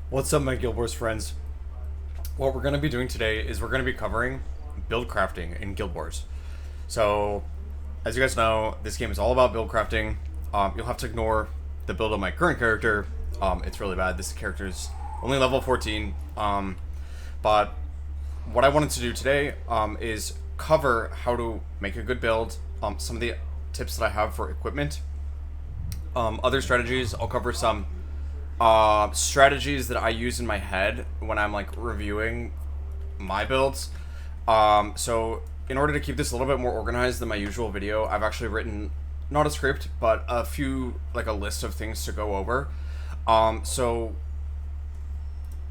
What's up, my Guild Wars friends? What we're going to be doing today is we're going to be covering build crafting in Guild Wars. So, as you guys know, this game is all about build crafting. You'll have to ignore the build of my current character. It's really bad. This character is only level 14. But what I wanted to do today is cover how to make a good build, some of the tips that I have for equipment, other strategies. I'll cover some strategies that I use in my head when I'm like reviewing my builds. So in order to keep this a little bit more organized than my usual video, I've actually written not a script, but a list of things to go over. So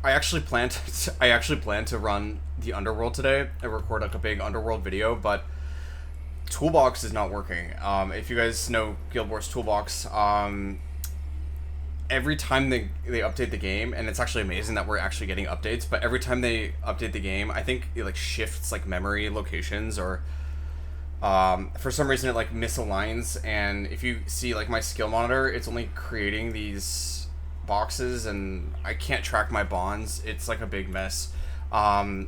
I actually plan to run the Underworld today. I record like a big Underworld video, but Toolbox is not working. If you guys know Guild Wars Toolbox, every time they update the game, and it's actually amazing that we're actually getting updates, but every time they update the game, I think it like shifts like memory locations, or for some reason it like misaligns, and if you see like my skill monitor, it's only creating these boxes and I can't track my bonds. It's like a big mess,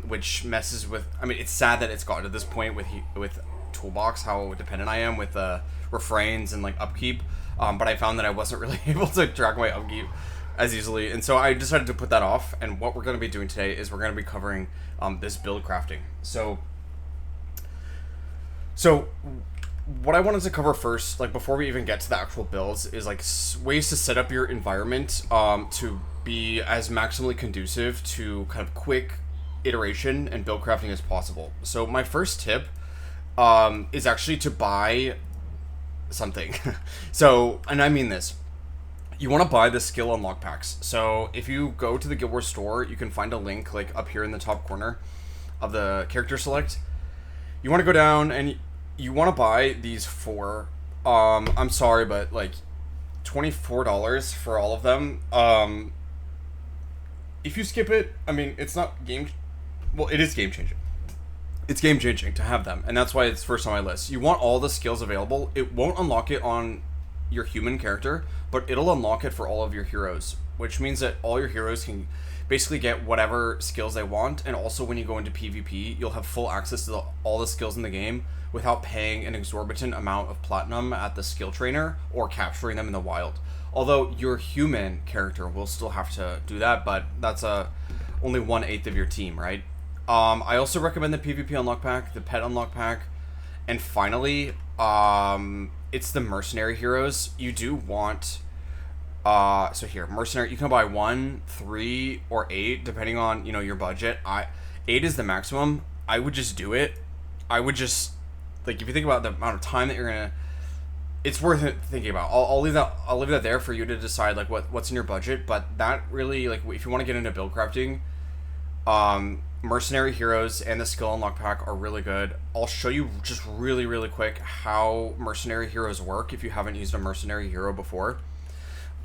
which messes with, I mean, it's sad that it's gotten to this point with Toolbox, how dependent I am with refrains and like upkeep. But I found that I wasn't really able to track my upkeep as easily, and so I decided to put that off. And what we're going to be doing today is we're going to be covering this build crafting. So what I wanted to cover first, like before we even get to the actual builds, is like ways to set up your environment to be as maximally conducive to kind of quick iteration and build crafting as possible. So my first tip is actually to buy something. So, and I mean this, you want to buy the skill unlock packs. So if you go to the Guild Wars store, you can find a link like up here in the top corner of the character select. You want to go down and you want to buy these four, I'm sorry, but like $24 for all of them. If you skip it, I mean, it's not well, it is game changing. It's game changing to have them, and that's why it's first on my list. You want all the skills available. It won't unlock it on your human character, but it'll unlock it for all of your heroes, which means that all your heroes can basically get whatever skills they want, and also when you go into PvP, you'll have full access to all the skills in the game without paying an exorbitant amount of platinum at the skill trainer or capturing them in the wild. Although your human character will still have to do that, but that's only 1/8 of your team, right? I also recommend the PvP unlock pack, the pet unlock pack, and finally, it's the Mercenary Heroes. You do want, so here, Mercenary, you can buy 1, 3, or 8, depending on, your budget. 8 is the maximum. I would just do it. I would just, like, if you think about the amount of time that you're gonna, it's worth it thinking about. I'll leave that there for you to decide, like, what's in your budget, but that really, like, if you want to get into build crafting, Mercenary Heroes and the skill unlock pack are really good. I'll show you just really, really quick how Mercenary Heroes work if you haven't used a Mercenary Hero before.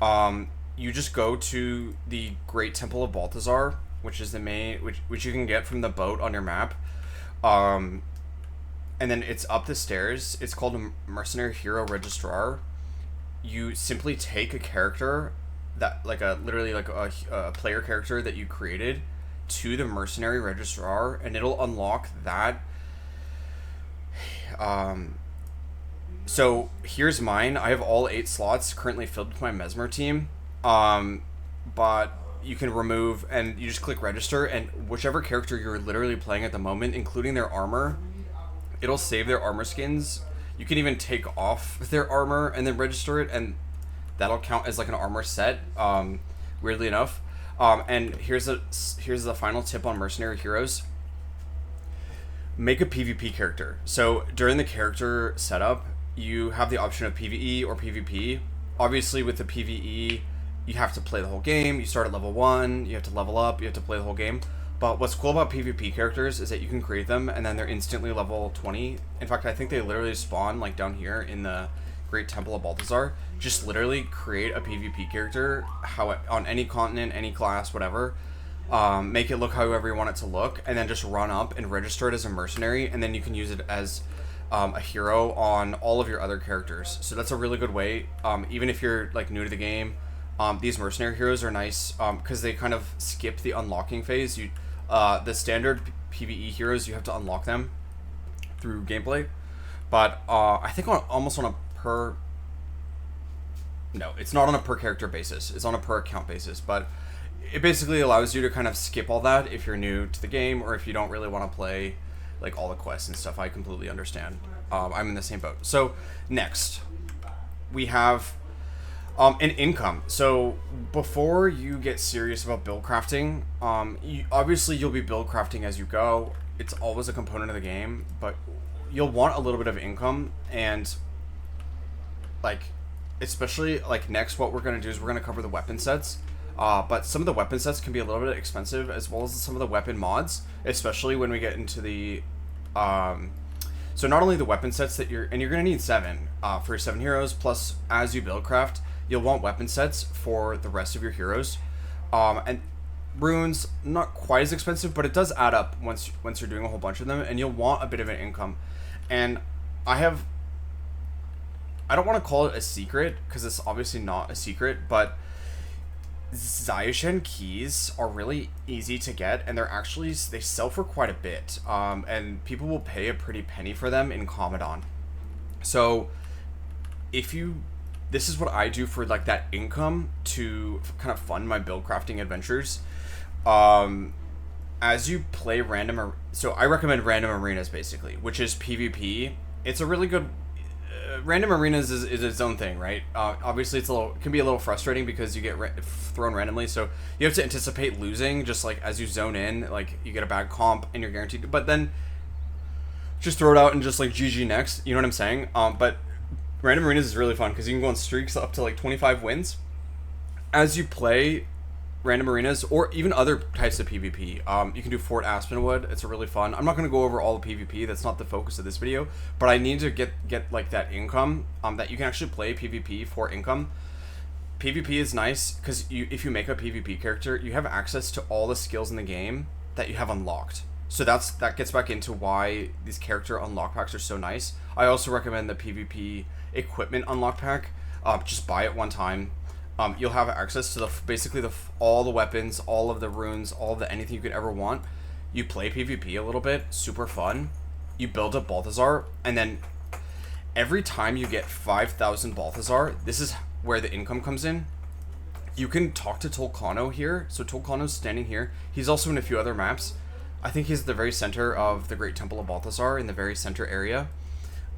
You just go to the Great Temple of Balthazar, which is the main, which you can get from the boat on your map. And then it's up the stairs. It's called a Mercenary Hero Registrar. You simply take a character that, like literally like a player character that you created, to the Mercenary Registrar, and it'll unlock that. So here's mine. I have all 8 slots currently filled with my Mesmer team, but you can remove, and you just click register, and whichever character you're literally playing at the moment, including their armor, it'll save their armor skins. You can even take off their armor and then register it, and that'll count as like an armor set, weirdly enough. And here's the final tip on Mercenary Heroes. Make a PvP character. So during the character setup, you have the option of PvE or PvP. Obviously with the PvE, you have to play the whole game. You start at level 1, you have to level up, you have to play the whole game. But what's cool about PvP characters is that you can create them and then they're instantly level 20. In fact, I think they literally spawn like down here in the Great Temple of Balthazar. Just literally create a PvP character on any continent, any class, whatever. Make it look however you want it to look, and then just run up and register it as a mercenary, and then you can use it as a hero on all of your other characters. So that's a really good way, even if you're like new to the game, These Mercenary Heroes are nice because they kind of skip the unlocking phase. The standard PvE heroes, you have to unlock them through gameplay. But I think almost on a per... No, it's not on a per character basis. It's on a per account basis. But it basically allows you to kind of skip all that if you're new to the game or if you don't really want to play like all the quests and stuff. I completely understand. I'm in the same boat. So next, we have an income. So before you get serious about build crafting, obviously you'll be build crafting as you go. It's always a component of the game, but you'll want a little bit of income. And like, especially like next, what we're going to do is we're going to cover the weapon sets. But some of the weapon sets can be a little bit expensive, as well as some of the weapon mods, especially when we get into the so not only the weapon sets that you're going to need 7 for your 7 heroes, plus as you build craft, you'll want weapon sets for the rest of your heroes. And runes, not quite as expensive, but it does add up once you're doing a whole bunch of them, and you'll want a bit of an income. And I don't want to call it a secret, because it's obviously not a secret, but Zaishen keys are really easy to get, and they sell for quite a bit, and people will pay a pretty penny for them in Commodon. So this is what I do for like that income to kind of fund my build crafting adventures. As you play so I recommend random arenas basically, which is PvP. It's a really good random arenas is its own thing, right? Obviously, it can be a little frustrating because you get thrown randomly, so you have to anticipate losing. Just like as you zone in, like you get a bad comp and you're guaranteed. But then just throw it out and just like GG next. You know what I'm saying? But random arenas is really fun because you can go on streaks up to like 25 wins as you play random arenas, or even other types of PvP. You can do Fort Aspenwood. It's a really fun. I'm not going to go over all the PvP. That's not the focus of this video. But I need to get like that income. That you can actually play PvP for income. PvP is nice because if you make a PvP character, you have access to all the skills in the game that you have unlocked. So that gets back into why these character unlock packs are so nice. I also recommend the PvP equipment unlock pack. Just buy it one time. You'll have access to basically all the weapons, all of the runes, all of anything you could ever want. You play PvP a little bit, super fun. You build up Balthazar, and then every time you get 5,000 Balthazar, this is where the income comes in. You can talk to Tolkano here. So Tolkano's standing here. He's also in a few other maps. I think he's at the very center of the Great Temple of Balthazar, in the very center area.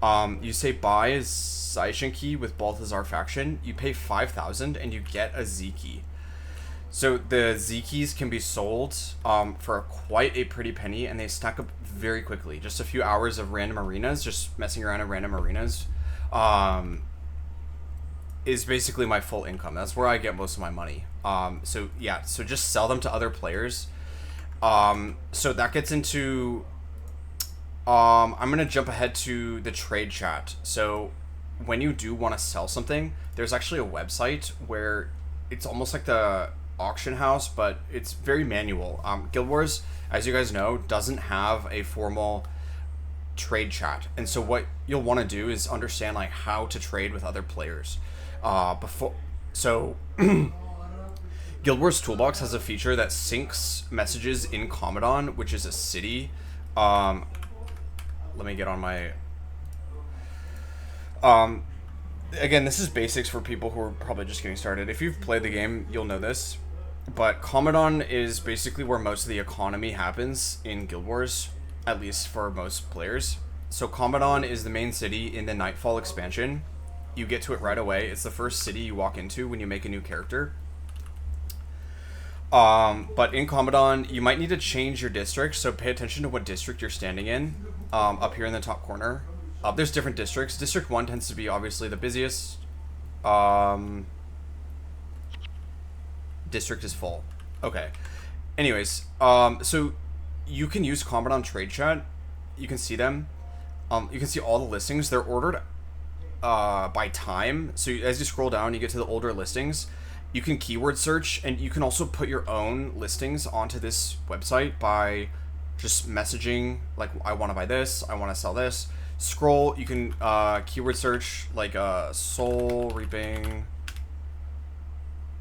You say buy a Zaishen key with Balthazar faction. You pay 5,000 and you get a Z key. So the Z keys can be sold for quite a pretty penny, and they stack up very quickly. Just a few hours of random arenas, just messing around in random arenas, is basically my full income. That's where I get most of my money. So yeah, so just sell them to other players. So that gets into... I'm going to jump ahead to the trade chat. So when you do want to sell something, there's actually a website where it's almost like the auction house, but it's very manual. Guild Wars, as you guys know, doesn't have a formal trade chat. And so what you'll want to do is understand like how to trade with other players. Guild Wars Toolbox has a feature that syncs messages in Commodon, which is a city. Let me get on my... Again, this is basics for people who are probably just getting started. If you've played the game, you'll know this. But Commodon is basically where most of the economy happens in Guild Wars, at least for most players. So Commodon is the main city in the Nightfall expansion. You get to it right away. It's the first city you walk into when you make a new character. But in Commodon, you might need to change your district, so pay attention to what district you're standing in. Up here in the top corner. There's different districts. District 1 tends to be obviously the busiest. District is full. Okay. Anyways, so you can use Commodon Trade Chat. You can see them. You can see all the listings. They're ordered by time. So as you scroll down, you get to the older listings. You can keyword search, and you can also put your own listings onto this website by just messaging, like, I want to buy this, I want to sell this. Scroll, you can keyword search, like, soul reaping.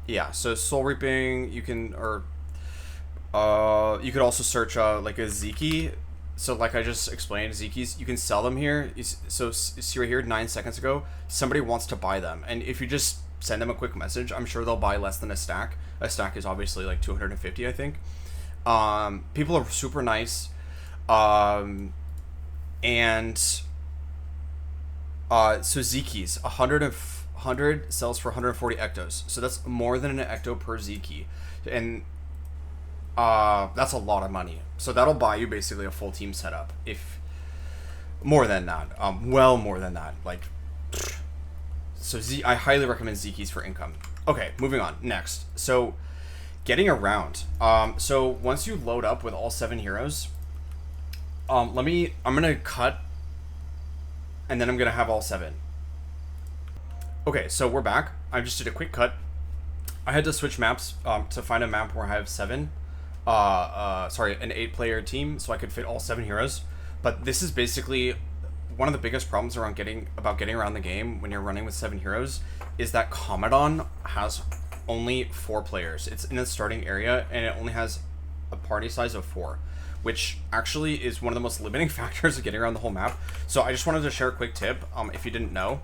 Yeah, so Soul Reaping, you can, or you could also search like a Ziki. So like I just explained, Zikis, you can sell them here. So see right here, 9 seconds ago, somebody wants to buy them, and if you just send them a quick message, I'm sure they'll buy less than a stack. A stack is obviously like 250, I think. People are super nice, and so Zikis, 100 sells for 140 ectos, so that's more than an ecto per Ziki, and that's a lot of money. So that'll buy you basically a full team setup, if more than that. Well, more than that. Like, so I highly recommend Zikis for income. Okay, moving on. Next, so getting around. So once you load up with all 7 heroes, I'm gonna cut, and then I'm gonna have all 7. Okay, so we're back. I just did a quick cut. I had to switch maps to find a map where I have 7. Sorry, an 8-player team, so I could fit all 7 heroes. But this is basically one of the biggest problems around getting around the game when you're running with 7 heroes, is that cont'd has only 4 players. It's in the starting area, and it only has a party size of 4, which actually is one of the most limiting factors of getting around the whole map. So I just wanted to share a quick tip, if you didn't know.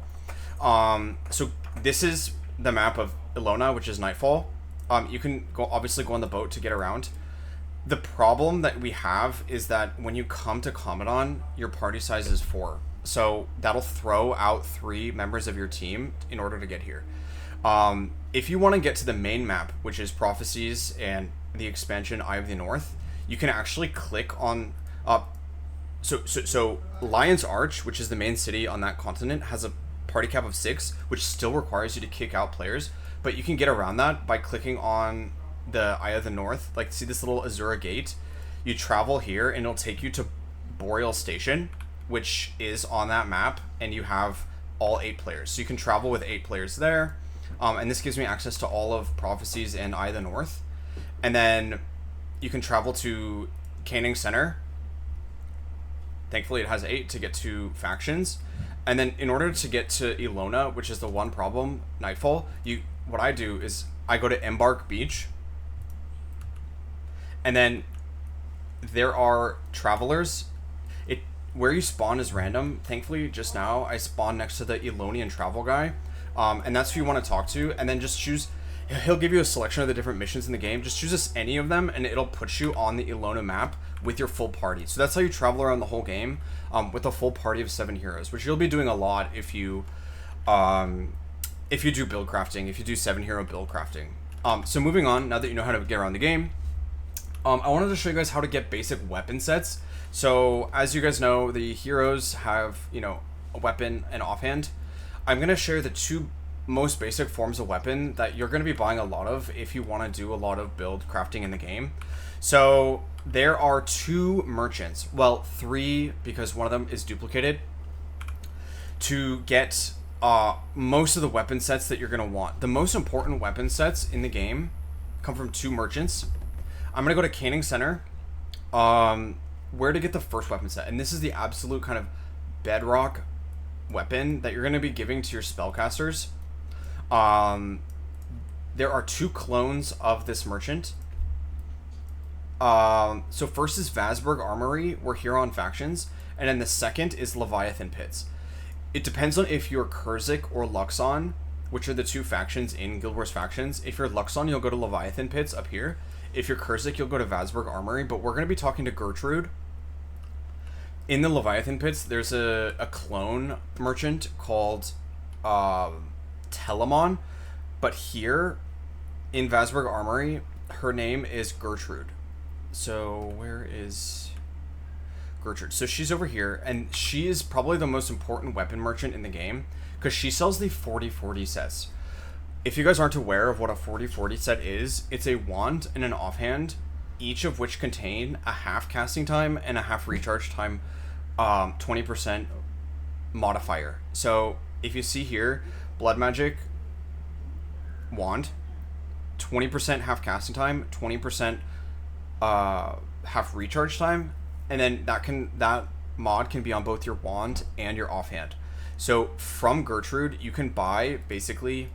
So this is the map of Ilona, which is Nightfall. You can obviously go on the boat to get around. The problem that we have is that when you come to cont'd, your party size is 4. So that'll throw out 3 members of your team in order to get here. If you want to get to the main map, which is Prophecies and the expansion Eye of the North, you can actually click on... So Lion's Arch, which is the main city on that continent, has a party cap of 6, which still requires you to kick out players. But you can get around that by clicking on the Eye of the North. Like, see this little Azura gate? You travel here and it'll take you to Boreal Station, which is on that map, and you have all 8 players. So you can travel with 8 players there, and this gives me access to all of Prophecies and Eye of the North. And then you can travel to Caning Center. Thankfully it has 8 to get to factions. And then in order to get to Ilona, which is the one problem, Nightfall, what I do is I go to Embark Beach, and then there are travelers. Where you spawn is random. Thankfully, just now I spawned next to the Elonian travel guy, and that's who you want to talk to. And then just choose. He'll give you a selection of the different missions in the game. Just choose any of them, and it'll put you on the Ilona map with your full party. So that's how you travel around the whole game, with a full party of 7 heroes, which you'll be doing a lot if you do build crafting, if you do 7 hero build crafting. So moving on, now that you know how to get around the game, I wanted to show you guys how to get basic weapon sets. So as you guys know, the heroes have, a weapon and offhand. I'm going to share the 2 most basic forms of weapon that you're going to be buying a lot of if you want to do a lot of build crafting in the game. So there are 2 merchants, well 3, because one of them is duplicated, to get most of the weapon sets that you're going to want. The most important weapon sets in the game come from 2 merchants. I'm going to go to Caning Center, where to get the first weapon set. And this is the absolute kind of bedrock weapon that you're going to be giving to your spellcasters. There are 2 clones of this merchant. So first is Vasburg Armory, we're here on factions, and then the second is Leviathan Pits. It depends on if you're Kurzik or Luxon, which are the 2 factions in Guild Wars Factions. If you're Luxon, you'll go to Leviathan Pits up here. If you're Kurzik, you'll go to Vasburg Armory, but we're going to be talking to Gertrude. In the Leviathan Pits, there's a clone merchant called Telemon, but here in Vasburg Armory, her name is Gertrude. So where is Gertrude? So she's over here, and she is probably the most important weapon merchant in the game, because she sells the 40-40 sets. If you guys aren't aware of what a 40-40 set is, it's a wand and an offhand, each of which contain a half casting time and a half recharge time, 20% modifier. So if you see here, Blood Magic wand, 20% half casting time, 20% half recharge time, and then that mod can be on both your wand and your offhand. So from Gertrude, you can buy basically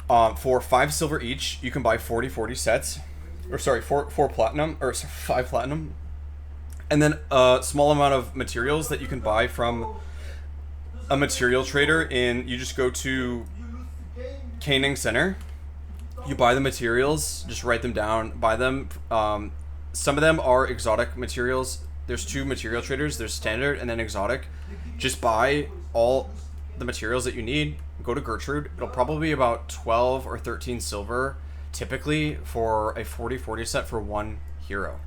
For 5 silver each, you can buy 40 sets. Or sorry, 4 platinum, or 5 platinum. And then a small amount of materials that you can buy from a material trader you just go to Caning Center. You buy the materials, just write them down, buy them. Some of them are exotic materials. There's 2 material traders. There's standard and then exotic. Just buy all the materials that you need. Go to Gertrude. It'll probably be about 12 or 13 silver, typically, for a 40 set for 1 hero.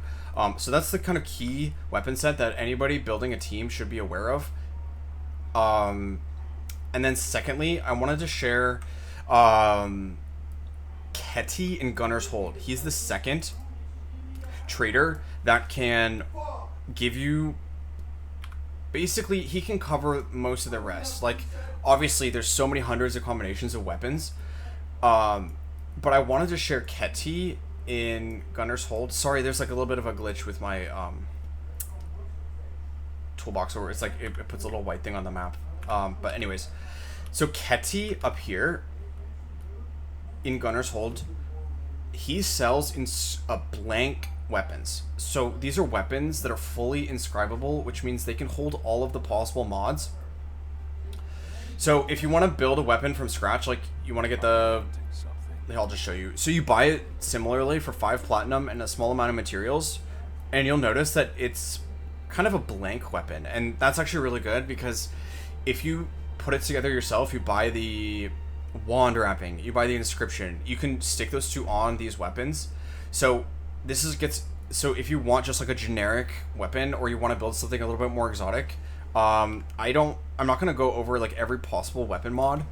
So that's the kind of key weapon set that anybody building a team should be aware of. And then secondly, I wanted to share Ketty in Gunner's Hold. He's the second trader that can give you, basically he can cover most of the rest. Like, obviously there's so many hundreds of combinations of weapons, but I wanted to share Ketty in Gunner's Hold. Sorry, there's like a little bit of a glitch with my toolbox where it's like it puts a little white thing on the map. But anyways, so Ketty up here in Gunner's Hold, he sells in blank weapons. So these are weapons that are fully inscribable, which means they can hold all of the possible mods. So if you want to build a weapon from scratch, like you want to get I'll just show you. So you buy it similarly for 5 platinum and a small amount of materials, and you'll notice that it's kind of a blank weapon. And that's actually really good, because if you put it together yourself, you buy the wand wrapping, you buy the inscription, you can stick those 2 on these weapons. So so if you want just like a generic weapon, or you want to build something a little bit more exotic, I'm not going to go over like every possible weapon mod.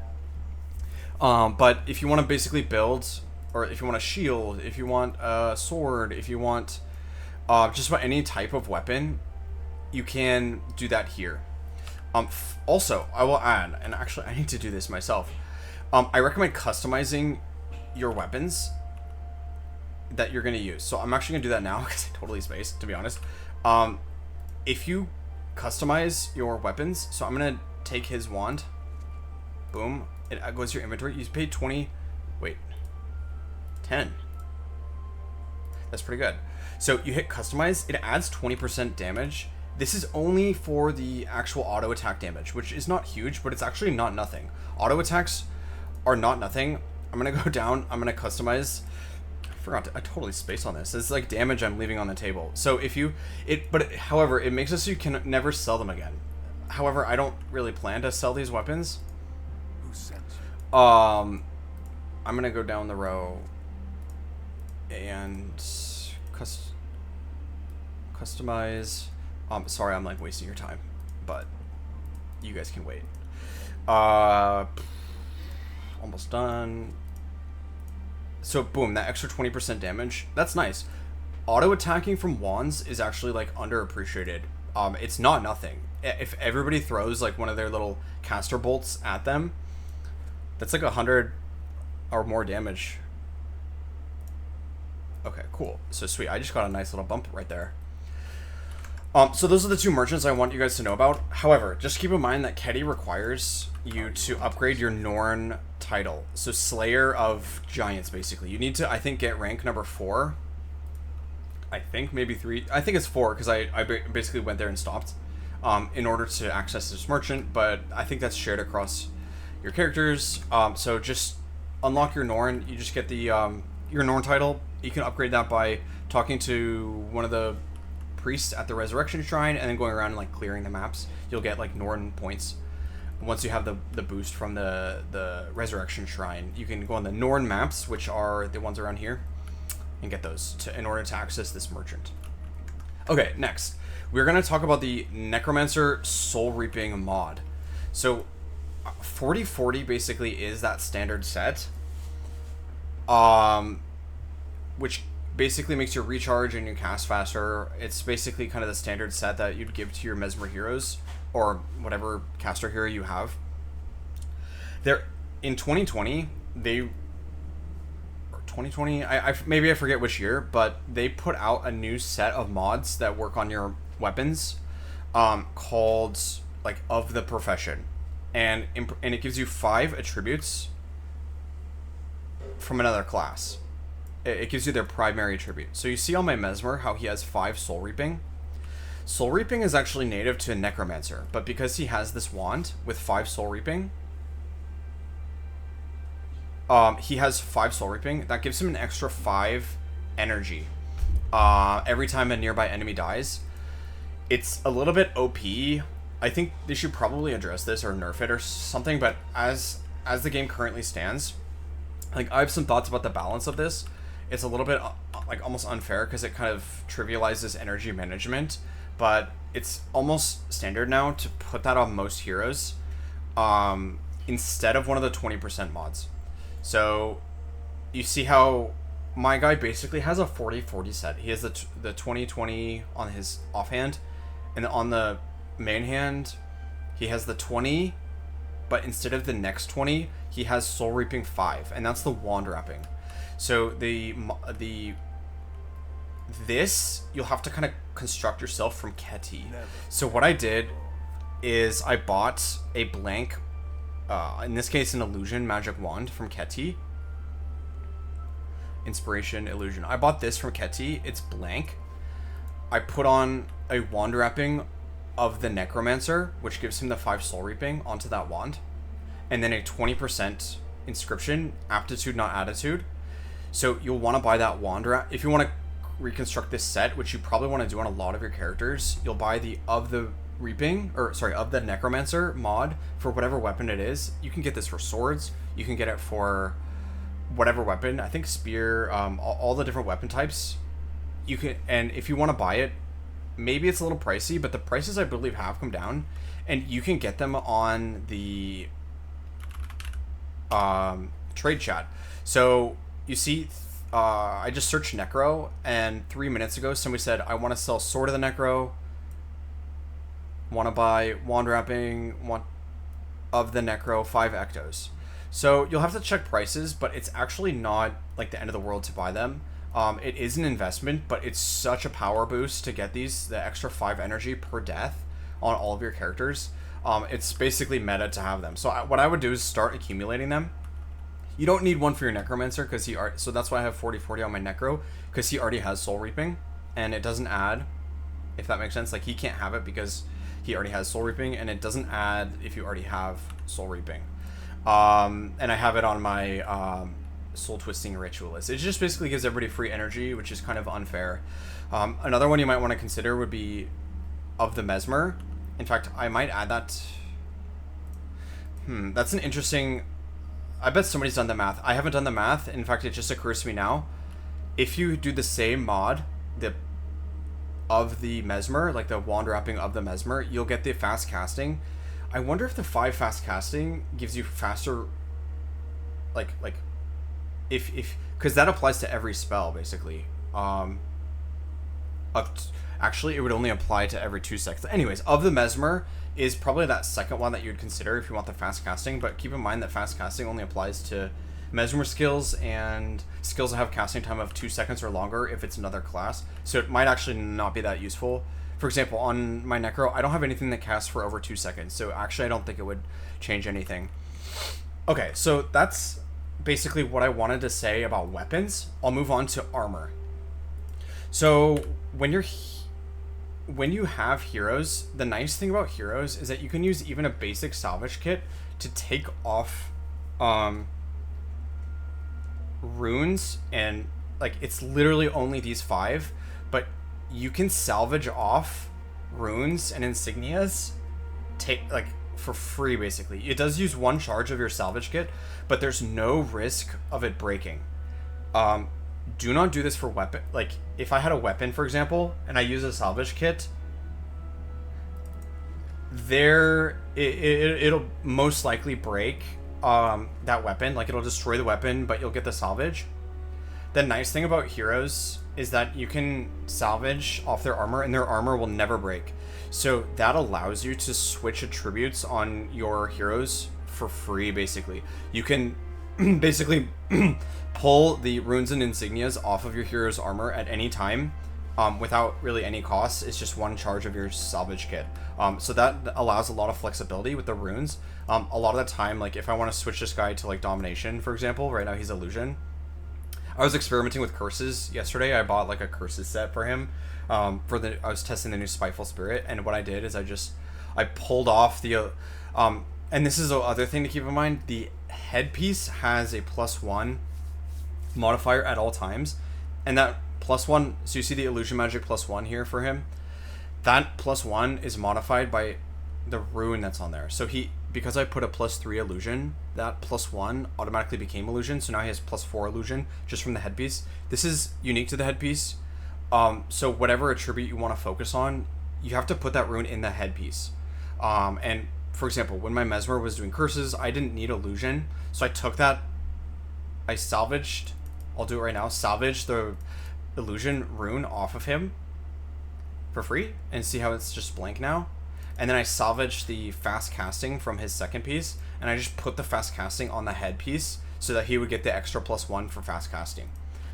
But if you want to basically build, or if you want a shield, if you want a sword, if you want just about any type of weapon, you can do that here. Also, I will add, and actually I need to do this myself, I recommend customizing your weapons that you're going to use. So I'm actually going to do that now, because I totally spaced, to be honest. If you customize your weapons, so I'm going to take his wand, boom, it goes to your inventory. You paid 10. That's pretty good. So you hit customize, it adds 20% damage. This is only for the actual auto attack damage, which is not huge, but it's actually not nothing. Auto attacks are not nothing. I'm gonna go down, I'm gonna customize. I totally spaced on this. It's like damage I'm leaving on the table. So however, it makes it so you can never sell them again. However, I don't really plan to sell these weapons. I'm gonna go down the row and customize. Sorry, I'm like wasting your time, but you guys can wait. Almost done. So boom, that extra 20% damage, that's nice. Auto attacking from wands is actually like underappreciated. It's not nothing. If everybody throws like one of their little caster bolts at them, that's like 100 or more damage. Okay, cool. So sweet. I just got a nice little bump right there. So those are the 2 merchants I want you guys to know about. However, just keep in mind that Ketty requires you to upgrade your Norn title. So Slayer of Giants, basically. You need to, I think, get rank number 4. I think maybe 3. I think it's 4, because I basically went there and stopped in order to access this merchant. But I think that's shared across your characters. So just unlock your Norn. You just get the your Norn title. You can upgrade that by talking to one of the priests at the Resurrection Shrine, and then going around and like clearing the maps. You'll get like Norn points. Once you have the boost from the Resurrection Shrine, you can go on the Norn maps, which are the ones around here, and get those in order to access this merchant. Okay, next we're going to talk about the Necromancer Soul Reaping mod. So 40/40 basically is that standard set, which basically makes your recharge and your cast faster. It's basically kind of the standard set that you'd give to your Mesmer heroes, or whatever caster hero you have. There in 2020, or 2020, maybe I forget which year, but they put out a new set of mods that work on your weapons, called like Of the Profession, and it gives you 5 attributes. from another class. It gives you their primary attribute. So you see on my Mesmer how he has 5 Soul Reaping. Soul Reaping is actually native to Necromancer, but because he has this wand with 5 Soul Reaping, he has 5 Soul Reaping. That gives him an extra 5 energy every time a nearby enemy dies. It's a little bit OP. I think they should probably address this or nerf it or something, but as the game currently stands, like, I have some thoughts about the balance of this. It's a little bit like almost unfair because it kind of trivializes energy management, but it's almost standard now to put that on most heroes instead of one of the 20% mods. So you see how my guy basically has a 40-40 set. He has the 20-20 on his offhand, and on the main hand he has the 20, but instead of the next 20 he has Soul Reaping 5, and that's the wand wrapping. So this you'll have to kind of construct yourself from cont'd. So what I did is I bought a blank, in this case an illusion magic wand from cont'd. Inspiration illusion. I bought this from cont'd. It's blank. I put on a wand wrapping of the Necromancer, which gives him the 5 Soul Reaping onto that wand, and then a 20% inscription, aptitude not attitude. So you'll want to buy that wand wrap if you want to reconstruct this set, which you probably want to do on a lot of your characters. You'll buy the of the Necromancer mod for whatever weapon it is. You can get this for swords. You can get it for whatever weapon. I think spear, all the different weapon types. You can, and if you want to buy it, maybe it's a little pricey, but the prices I believe have come down, and you can get them on the trade chat. So you see, I just searched Necro, and 3 minutes ago somebody said, I want to sell Sword of the Necro, want to buy wand wrapping, want of the Necro, 5 Ectos. So you'll have to check prices, but it's actually not like the end of the world to buy them. It is an investment, but it's such a power boost to get the extra 5 energy per death on all of your characters. It's basically meta to have them. So what I would do is start accumulating them. You don't need one for your Necromancer because so that's why I have 40-40 on my Necro, because he already has Soul Reaping, and it doesn't add, if that makes sense. Like, he can't have it because he already has Soul Reaping, and it doesn't add if you already have Soul Reaping. And I have it on my Soul Twisting Ritualist. It just basically gives everybody free energy, which is kind of unfair. Another one you might want to consider would be of the Mesmer. In fact, I might add that. That's an interesting. I bet somebody's done the math. I haven't done the math. In fact, it just occurs to me now. If you do the same mod, of the Mesmer, like the wand wrapping of the Mesmer, you'll get the fast casting. I wonder if the 5 fast casting gives you faster, if because that applies to every spell basically. Actually, it would only apply to every 2 seconds. Anyways, of the Mesmer is probably that second one that you'd consider if you want the fast casting, but keep in mind that fast casting only applies to Mesmer skills and skills that have casting time of 2 seconds or longer if it's another class, so it might actually not be that useful. For example, on my Necro, I don't have anything that casts for over 2 seconds, so actually I don't think it would change anything. Okay, so that's basically what I wanted to say about weapons. I'll move on to armor. So when you have heroes, the nice thing about heroes is that you can use even a basic salvage kit to take off runes, and like it's literally only these 5, but you can salvage off runes and insignias for free basically. It does use 1 charge of your salvage kit, but there's no risk of it breaking. Do not do this for weapon. Like, if I had a weapon, for example, and I use a salvage kit, it'll most likely break that weapon. Like, it'll destroy the weapon, but you'll get the salvage. The nice thing about heroes is that you can salvage off their armor, and their armor will never break. So that allows you to switch attributes on your heroes for free, basically. You can basically pull the runes and insignias off of your hero's armor at any time without really any costs. It's just 1 charge of your salvage kit. So that allows a lot of flexibility with the runes. A lot of the time, like if I want to switch this guy to like domination, for example, right now he's illusion, I was experimenting with curses yesterday. I bought like a curses set for him. I was testing the new Spiteful Spirit, and what I did is I pulled off the and this is the other thing to keep in mind. The headpiece has a +1 modifier at all times, and that +1. So you see the illusion magic +1 here for him. That +1 is modified by the rune that's on there. So because I put a +3 illusion, that +1 automatically became illusion. So now he has +4 illusion just from the headpiece. This is unique to the headpiece. So whatever attribute you want to focus on, you have to put that rune in the headpiece. And for example, when my Mesmer was doing curses, I didn't need illusion. So I took that, I salvaged, I'll do it right now, salvaged the illusion rune off of him for free, and see how it's just blank now. And then I salvaged the fast casting from his second piece, and I just put the fast casting on the headpiece so that he would get the extra +1 for fast casting.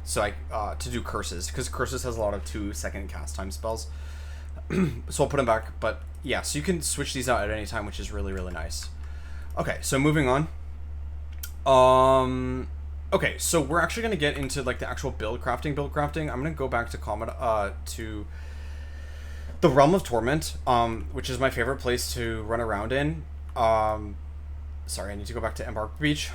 So to do curses, because curses has a lot of 2-second cast time spells. So I'll put them back, but yeah, so you can switch these out at any time, which is really, really nice. Okay, so moving on. Okay, so we're actually going to get into like the actual build crafting. I'm going to go back to the Realm of Torment, which is my favorite place to run around in. Sorry, I need to go back to Embark Beach.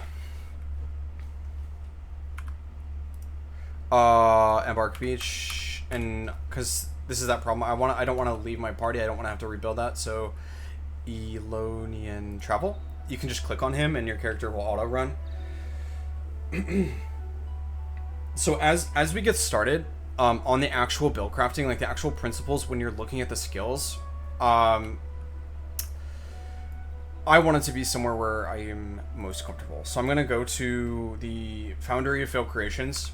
Embark Beach, and because this is that problem, I don't want to leave my party. I don't want to have to rebuild that. So, Elonian Travel. You can just click on him, and your character will auto run. So as we get started. On the actual build crafting, like the actual principles when you're looking at the skills, I want it to be somewhere where I am most comfortable. So I'm going to go to the Foundry of Failed Creations.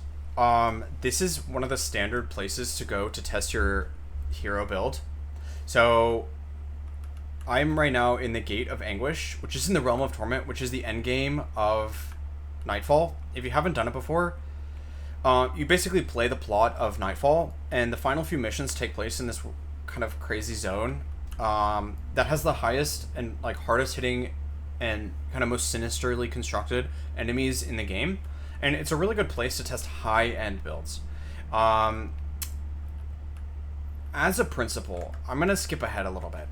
This is one of the standard places to go to test your hero build. So I'm right now in the Gate of Anguish, which is in the Realm of Torment, which is the end game of Nightfall. If you haven't done it before, you basically play the plot of Nightfall, and the final few missions take place in this kind of crazy zone that has the highest and like hardest hitting and kind of most sinisterly constructed enemies in the game, and it's a really good place to test high-end builds. As a principle, I'm gonna skip ahead a little bit.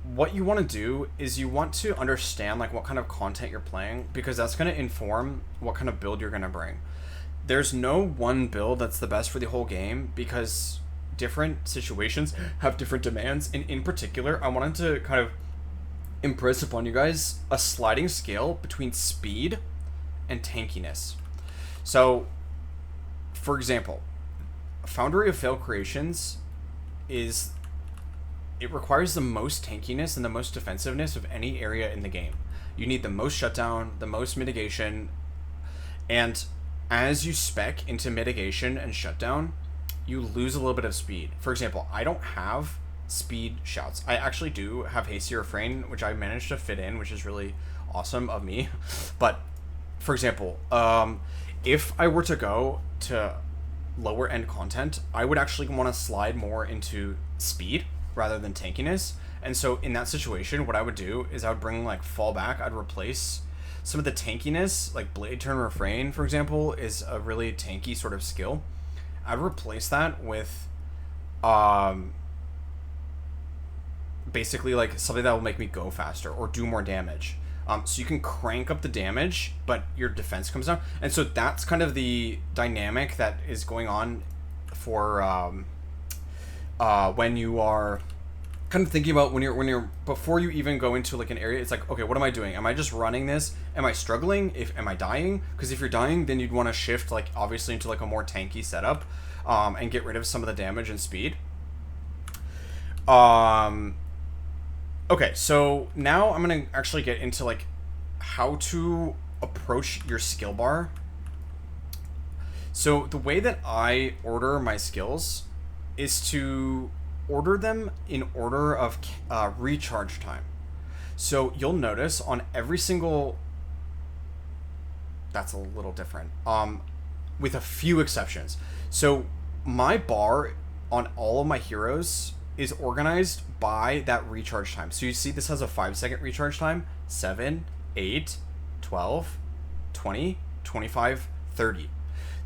What you want to do is you want to understand like what kind of content you're playing, because that's going to inform what kind of build you're going to bring. There's no one build that's the best for the whole game, because different situations have different demands. And in particular, I wanted to kind of impress upon you guys a sliding scale between speed and tankiness. So, for example, Foundry of Failed Creations it requires the most tankiness and the most defensiveness of any area in the game. You need the most shutdown, the most mitigation, and as you spec into mitigation and shutdown, you lose a little bit of speed. For example, I don't have speed shouts. I actually do have Hasty Refrain, which I managed to fit in, which is really awesome of me. But, for example, if I were to go to lower end content, I would actually want to slide more into speed rather than tankiness. And so in that situation, what I would do is I would bring like fallback. I'd replace some of the tankiness, like Blade Turn Refrain, for example, is a really tanky sort of skill. I'd replace that with basically like something that will make me go faster or do more damage. So you can crank up the damage, but your defense comes down. And so that's kind of the dynamic that is going on for when you are kind of thinking about when you're before you even go into like an area. It's like, okay, what am I doing? Am I just running this? Am I struggling? Am I dying? Because if you're dying, then you'd want to shift like obviously into like a more tanky setup, and get rid of some of the damage and speed. Okay, so now I'm gonna actually get into like how to approach your skill bar. So the way that I order my skills is to order them in order of recharge time. So you'll notice on every single, that's a little different, with a few exceptions. So my bar on all of my heroes is organized by that recharge time. So you see this has a 5-second recharge time, 7, 8, 12, 20, 25, 30.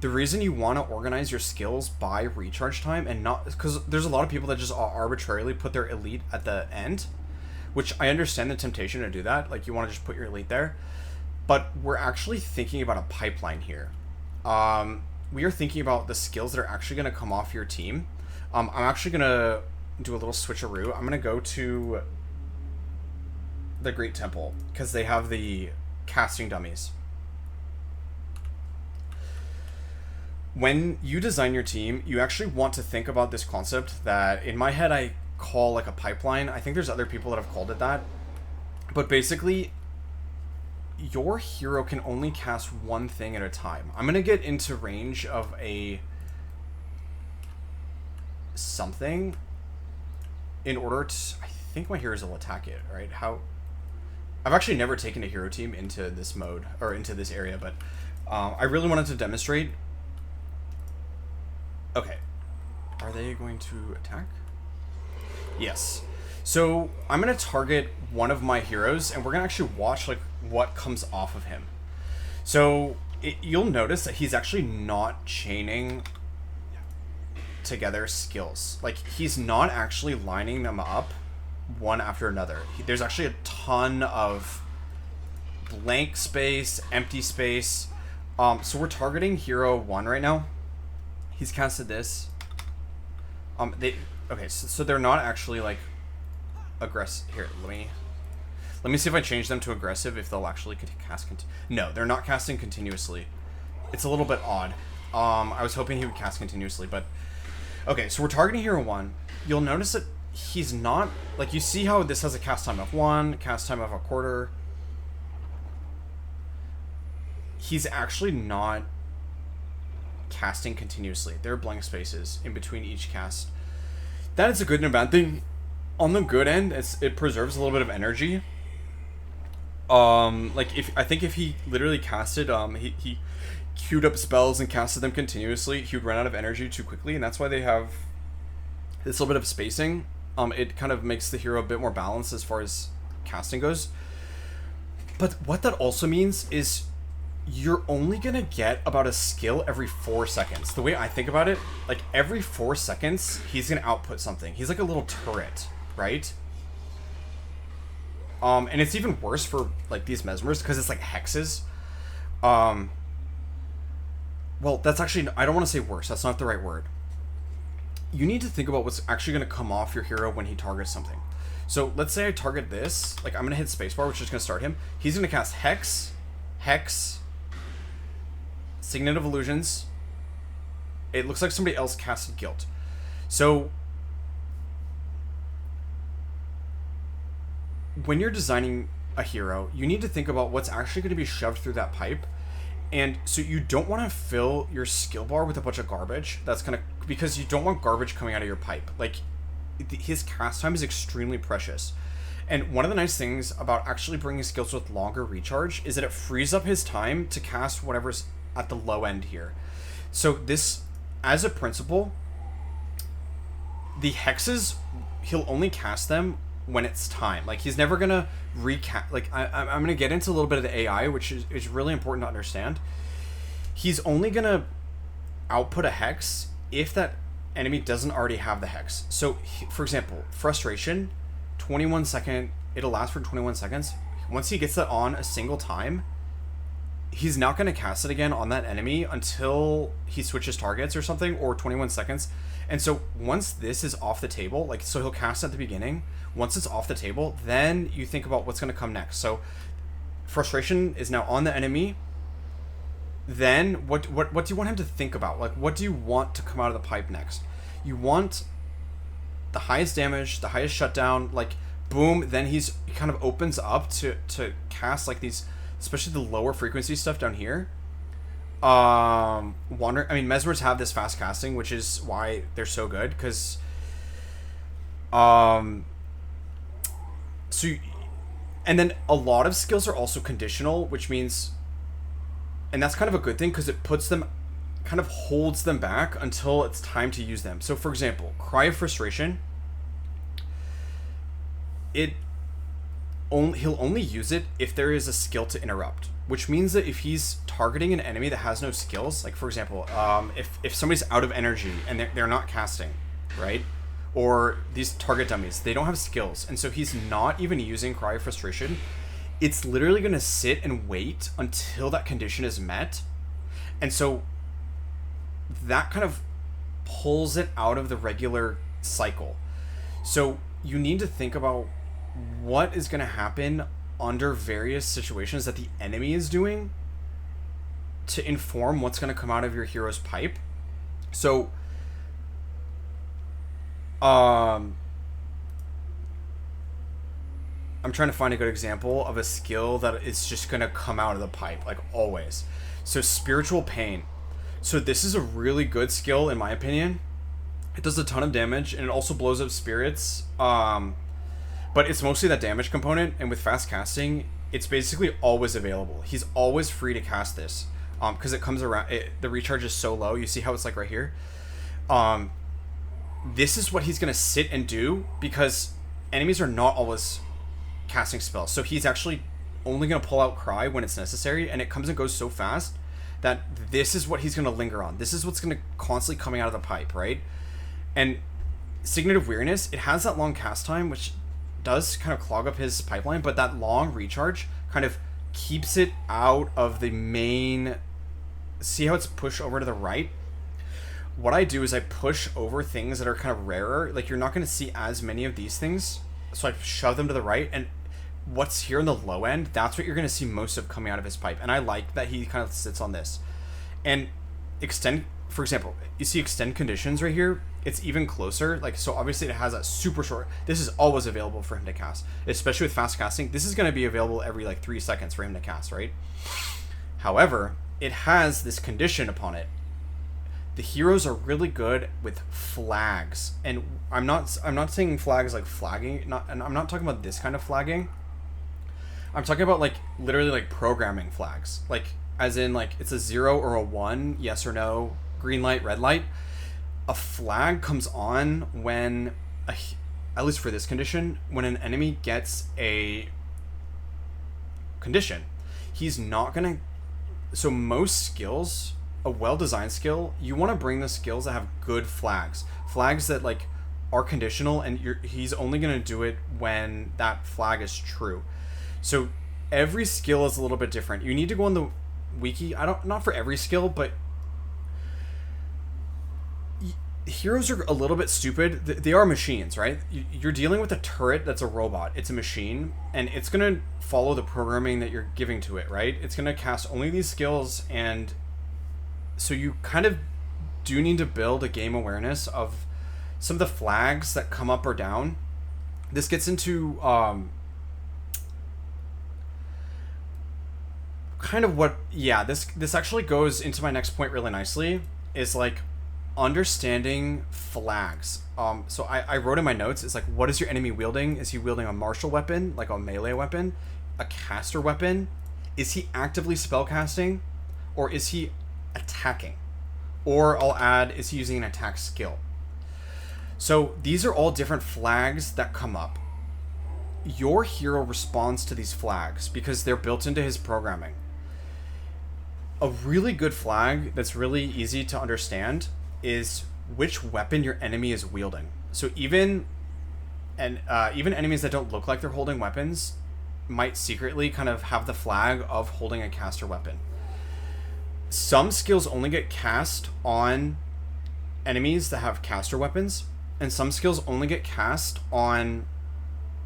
the reason you want to organize your skills by recharge time and not, because there's a lot of people that just arbitrarily put their elite at the end, which I understand the temptation to do that. Like, you want to just put your elite there, but we're actually thinking about a pipeline here. We are thinking about the skills that are actually going to come off your team. I'm actually going to do a little switcheroo. I'm going to go to the Great Temple because they have the casting dummies. When you design your team, you actually want to think about this concept that in my head I call like a pipeline. I think there's other people that have called it that. But basically, your hero can only cast one thing at a time. I'm going to get into range of a something in order to... I think my heroes will attack it, right? How... I've actually never taken a hero team into this mode, or into this area, but I really wanted to demonstrate. Okay. Are they going to attack? Yes. So I'm going to target one of my heroes, and we're going to actually watch like what comes off of him. So you'll notice that he's actually not chaining together skills. Like, he's not actually lining them up one after another. There's actually a ton of blank space, empty space. So we're targeting hero 1 right now. He's casted this. Okay, so they're not actually like aggressive. Here, let me see if I change them to aggressive, if they'll actually cast. No, they're not casting continuously. It's a little bit odd. I was hoping he would cast continuously, but okay. So we're targeting hero 1. You'll notice that he's not, like, you see how this has a cast time of 1, cast time of a quarter. He's actually not casting continuously. There are blank spaces in between each cast. That is a good and a bad thing. On the good end, it preserves a little bit of energy. Like, I think if he literally casted, he queued up spells and casted them continuously, he would run out of energy too quickly, and that's why they have this little bit of spacing. It kind of makes the hero a bit more balanced as far as casting goes. But what that also means is you're only gonna get about a skill every 4 seconds. The way I think about it, like, every 4 seconds, he's gonna output something. He's like a little turret, right? And it's even worse for, like, these Mesmers, because it's like hexes. Well, that's actually, I don't want to say worse. That's not the right word. You need to think about what's actually going to come off your hero when he targets something. So let's say I target this. Like, I'm going to hit spacebar, which is going to start him. He's going to cast Hex, Signet of Illusions. It looks like somebody else casted Guilt. So when you're designing a hero, you need to think about what's actually going to be shoved through that pipe. And so you don't want to fill your skill bar with a bunch of garbage. That's going to, because you don't want garbage coming out of your pipe. Like, his cast time is extremely precious. And one of the nice things about actually bringing skills with longer recharge is that it frees up his time to cast whatever's at the low end here. So this, as a principle, the hexes, he'll only cast them when it's time. Like, he's never gonna recast. Like, I'm gonna get into a little bit of the AI, which is really important to understand. He's only gonna output a hex if that enemy doesn't already have the hex. So, for example, Frustration, 21 second, it'll last for 21 seconds. Once he gets that on a single time, he's not going to cast it again on that enemy until he switches targets or something, or 21 seconds. And so once this is off the table, like, so he'll cast at the beginning. Once it's off the table, then you think about what's going to come next. So Frustration is now on the enemy. Then what do you want him to think about? Like, what do you want to come out of the pipe next? You want the highest damage, the highest shutdown, like, boom, then he kind of opens up to cast, like, these, especially the lower frequency stuff down here. Mesmers have this fast casting, which is why they're so good, because and then a lot of skills are also conditional, which means, and that's kind of a good thing, because it puts them, kind of holds them back until it's time to use them. So, for example, Cry of Frustration, he'll only use it if there is a skill to interrupt, which means that if he's targeting an enemy that has no skills, like for example, if somebody's out of energy and they're not casting, right? Or these target dummies, they don't have skills, and so he's not even using Cry of Frustration, it's literally going to sit and wait until that condition is met. And so that kind of pulls it out of the regular cycle. So you need to think about what is going to happen under various situations that the enemy is doing to inform what's going to come out of your hero's pipe. So I'm trying to find a good example of a skill that is just going to come out of the pipe, like always. So Spiritual Pain. So this is a really good skill in my opinion. It does a ton of damage and it also blows up spirits. But it's mostly that damage component, and with fast casting, it's basically always available. He's always free to cast this. Because it comes around, the recharge is so low. You see how it's like right here? This is what he's going to sit and do because enemies are not always casting spells. So he's actually only going to pull out Cry when it's necessary, and it comes and goes so fast that this is what he's going to linger on. This is what's going to constantly coming out of the pipe, right? And Signet of Weariness, it has that long cast time, which does kind of clog up his pipeline, but that long recharge kind of keeps it out of the main. See how it's pushed over to the right? What I do is I push over things that are kind of rarer. Like, you're not going to see as many of these things, so I shove them to the right, and what's here in the low end, that's what you're going to see most of coming out of his pipe. And I like that he kind of sits on this. And extend, for example, you see extend conditions right here, it's even closer. Like, so obviously it has a super short, this is always available for him to cast, especially with fast casting. This is going to be available every like 3 seconds for him to cast, right? However, it has this condition upon it. The heroes are really good with flags, and I'm not saying flags like flagging, and I'm not talking about this kind of flagging. I'm talking about like literally like programming flags, like as in like it's a 0 or a 1, yes or no, green light, red light. A flag comes on when at least for this condition, when an enemy gets a condition. He's not gonna. So most skills, a well-designed skill, you want to bring the skills that have good flags that like are conditional, and he's only going to do it when that flag is true. So every skill is a little bit different. You need to go on the wiki. Not for every skill, but heroes are a little bit stupid. They are machines, right? You're dealing with a turret that's a robot. It's a machine, and it's going to follow the programming that you're giving to it, right? It's going to cast only these skills, and so you kind of do need to build a game awareness of some of the flags that come up or down. This gets into kind of what, yeah, this actually goes into my next point really nicely, is like understanding flags. So I wrote in my notes, it's like, what is your enemy wielding? Is he wielding a martial weapon, like a melee weapon, a caster weapon? Is he actively spellcasting, or is he attacking? Or I'll add, is he using an attack skill? So these are all different flags that come up. Your hero responds to these flags because they're built into his programming. A really good flag that's really easy to understand is which weapon your enemy is wielding. So even enemies that don't look like they're holding weapons might secretly kind of have the flag of holding a caster weapon. Some skills only get cast on enemies that have caster weapons, and some skills only get cast on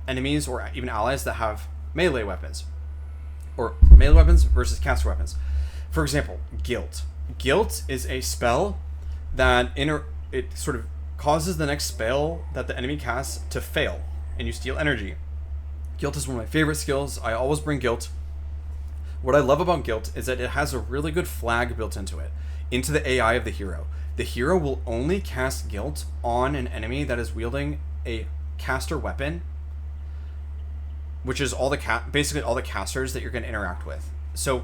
enemies or even allies that have melee weapons, or melee weapons versus caster weapons. For example, Guilt. Guilt is a spell that it sort of causes the next spell that the enemy casts to fail, and you steal energy. Guilt is one of my favorite skills. I always bring Guilt. What I love about Guilt is that it has a really good flag built into it, into the AI of the hero. The hero will only cast Guilt on an enemy that is wielding a caster weapon, which is all basically all the casters that you're going to interact with. So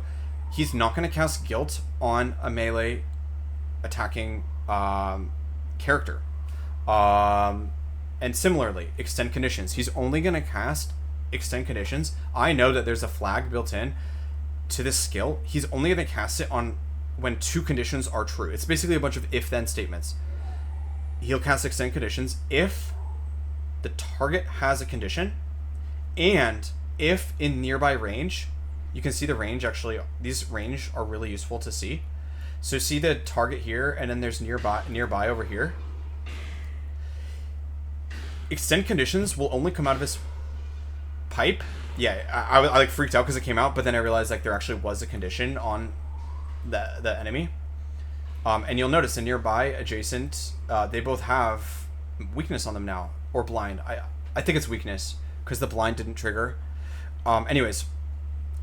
he's not going to cast Guilt on a melee attacking character. And similarly, extend conditions. He's only going to cast extend conditions, I know that there's a flag built in to this skill. He's only going to cast it on when 2 conditions are true. It's basically a bunch of if-then statements. He'll cast extend conditions if the target has a condition, and if in nearby range, you can see the range actually, these range are really useful to see. So see the target here, and then there's nearby over here. Extend conditions will only come out of his pipe. Yeah, I like freaked out because it came out, but then I realized like there actually was a condition on the enemy. And you'll notice the nearby adjacent, they both have weakness on them now, or blind. I think it's weakness because the blind didn't trigger. Anyways,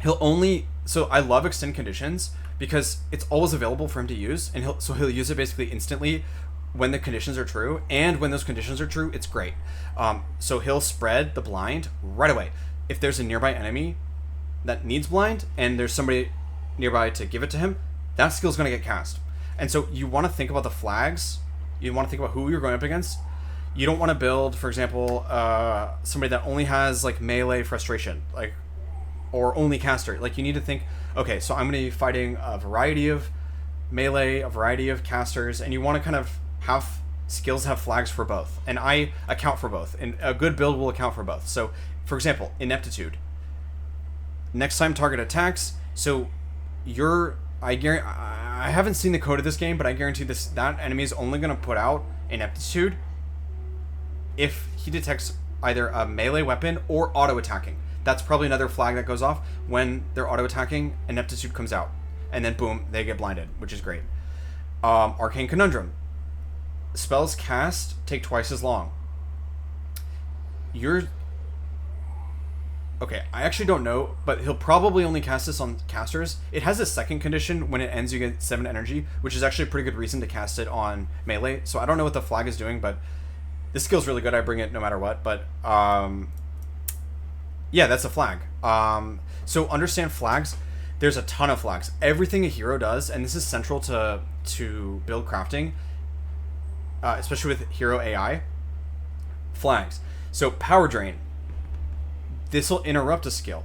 he'll only, so I love extend conditions because it's always available for him to use, and he'll use it basically instantly when the conditions are true, and when those conditions are true, it's great. So he'll spread the blind right away. If there's a nearby enemy that needs blind, and there's somebody nearby to give it to him, that skill's going to get cast. And so you want to think about the flags. You want to think about who you're going up against. You don't want to build, for example, somebody that only has like melee frustration, like, or only caster. Like you need to think, okay, so I'm going to be fighting a variety of melee, a variety of casters, and you want to kind of have skills have flags for both. And I account for both, and a good build will account for both. So, for example, ineptitude. Next time target attacks, so I haven't seen the code of this game, but I guarantee that enemy is only going to put out ineptitude if he detects either a melee weapon or auto-attacking. That's probably another flag that goes off when they're auto-attacking, ineptitude comes out. And then boom, they get blinded, which is great. Arcane Conundrum. Spells cast take twice as long. Okay, I actually don't know, but he'll probably only cast this on casters. It has a second condition. When it ends, you get 7 energy, which is actually a pretty good reason to cast it on melee. So I don't know what the flag is doing, but this skill's really good. I bring it no matter what. But yeah, that's a flag. So understand flags. There's a ton of flags. Everything a hero does, and this is central to build crafting, especially with hero AI. Flags. So power drain. This will interrupt a skill.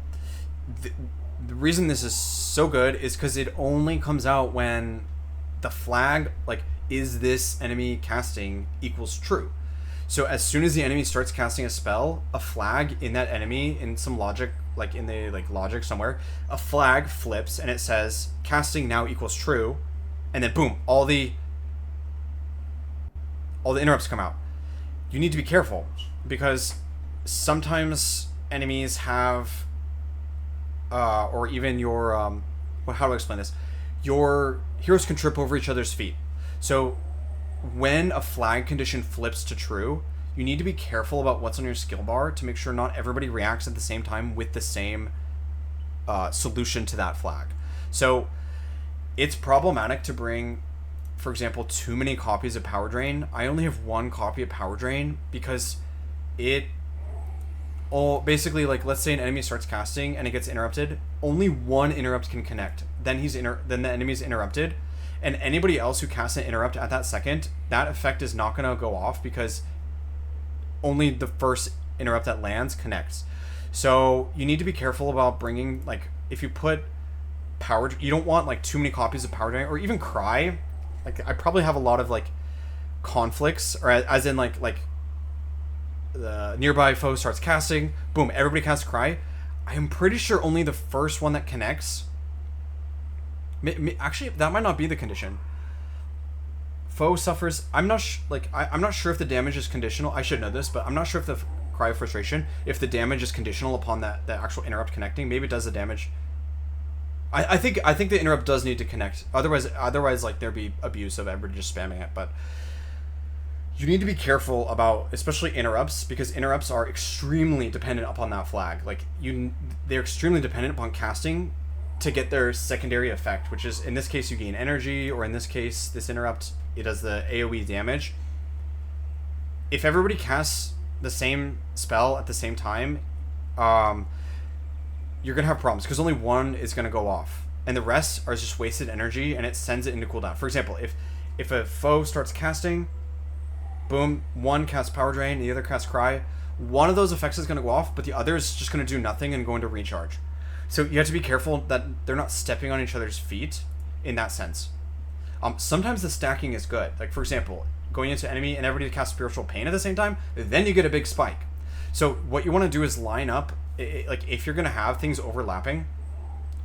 The reason this is so good is because it only comes out when the flag, like, is this enemy casting equals true. So as soon as the enemy starts casting a spell, a flag in that enemy, in some logic, like in the logic somewhere, a flag flips and it says casting now equals true, and then boom, all the interrupts come out. You need to be careful because sometimes enemies have or even your how do I explain this? Your heroes can trip over each other's feet. So when a flag condition flips to true, you need to be careful about what's on your skill bar to make sure not everybody reacts at the same time with the same solution to that flag. So it's problematic to bring, for example, too many copies of Power Drain. I only have 1 copy of Power Drain because basically, like, let's say an enemy starts casting and it gets interrupted. Only 1 interrupt can connect. Then then the enemy's interrupted, and anybody else who casts an interrupt at that second, that effect is not going to go off because only the first interrupt that lands connects. So you need to be careful about bringing, like, if you put power, you don't want like too many copies of Power Drain or even Cry. Like, I probably have a lot of like conflicts, or as in like the nearby foe starts casting, boom, everybody casts Cry. I am pretty sure only the first one that connects. Actually, that might not be the condition. Foe suffers. I'm not sure if the damage is conditional. I should know this, but I'm not sure if the Cry of Frustration, if the damage is conditional upon the actual interrupt connecting. Maybe it does the damage. I think the interrupt does need to connect. Otherwise, like, there'd be abuse of everybody just spamming it. But you need to be careful about, especially interrupts, because interrupts are extremely dependent upon that flag. Like, they're extremely dependent upon casting to get their secondary effect, which is, in this case, you gain energy, or in this case, this interrupt, it does the AoE damage. If everybody casts the same spell at the same time, you're going to have problems, because only 1 is going to go off, and the rest are just wasted energy, and it sends it into cooldown. For example, if a foe starts casting, boom, 1 casts Power Drain, the other casts Cry, one of those effects is going to go off, but the other is just going to do nothing and go into recharge. So you have to be careful that they're not stepping on each other's feet in that sense. Sometimes the stacking is good. Like, for example, going into enemy and everybody casts Spiritual Pain at the same time, then you get a big spike. So what you want to do is line up, like, if you're going to have things overlapping,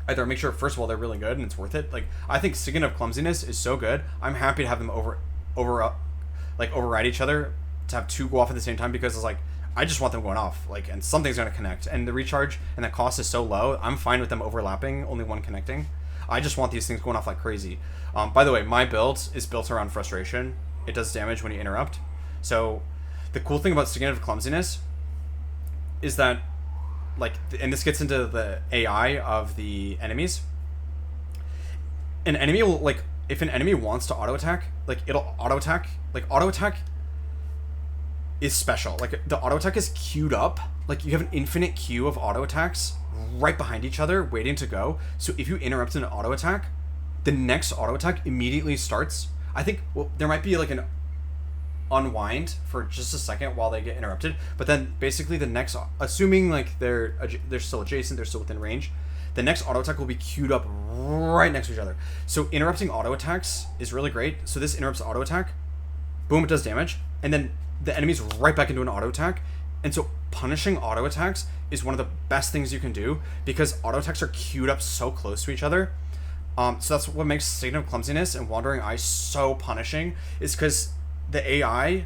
either make sure, first of all, they're really good and it's worth it. Like, I think Signet of Clumsiness is so good. I'm happy to have them override each other, to have two go off at the same time, because it's like, I just want them going off, like, and something's going to connect. And the recharge and the cost is so low, I'm fine with them overlapping, only one connecting. I just want these things going off like crazy. By the way, my build is built around frustration. It does damage when you interrupt. So the cool thing about Signet of Clumsiness is that, like, and this gets into the AI of the enemies. An enemy will, like, if an enemy wants to auto attack, like, it'll auto attack. Like, auto attack is special. Like, the auto attack is queued up. Like, you have an infinite queue of auto attacks right behind each other waiting to go. So if you interrupt an auto attack, the next auto attack immediately starts. I think, well, there might be like an unwind for just a second while they get interrupted, but then basically the next, assuming like they're still adjacent, they're still within range, the next auto attack will be queued up right next to each other. So interrupting auto attacks is really great. So this interrupts auto attack, boom, it does damage, and then the enemy's right back into an auto attack. And so punishing auto attacks is one of the best things you can do, because auto attacks are queued up so close to each other. So that's what makes Signet of Clumsiness and Wandering Eye so punishing, is because the AI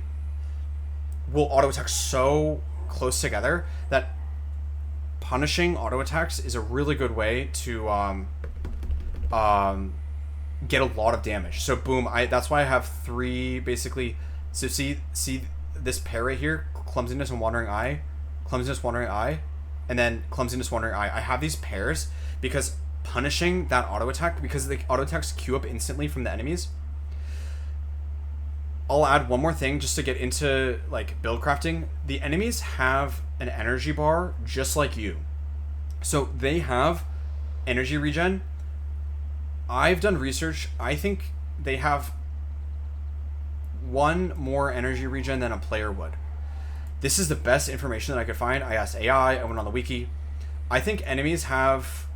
will auto attack so close together that punishing auto attacks is a really good way to get a lot of damage. So boom, that's why I have three basically. So see this pair right here, Clumsiness and Wandering Eye, Clumsiness, Wandering Eye, and then Clumsiness, Wandering Eye. I have these pairs because punishing that auto attack, because the auto attacks queue up instantly from the enemies. I'll add one more thing just to get into like build crafting. The enemies have an energy bar just like you. So they have energy regen. I've done research. I think they have one more energy regen than a player would. This is the best information that I could find. I asked AI, I went on the wiki. I think enemies have,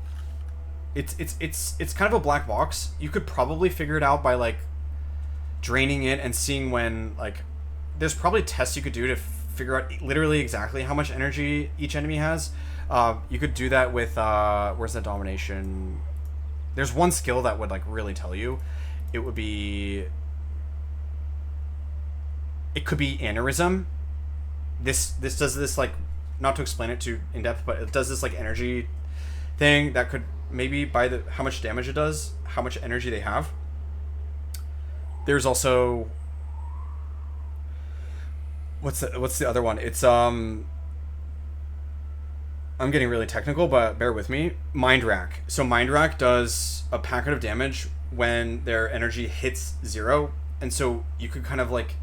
it's kind of a black box. You could probably figure it out by like draining it and seeing when, like, there's probably tests you could do to figure out literally exactly how much energy each enemy has. You could do that with where's the domination? There's one skill that would like really tell you. It would be, it could be aneurysm. This does this, like, not to explain it too in depth, but it does this like energy thing that could maybe by the how much damage it does, how much energy they have. There's also, what's the other one? It's I'm getting really technical, but bear with me. Mind Rack. So Mind Rack does a packet of damage when their energy hits 0, and so you could kind of like,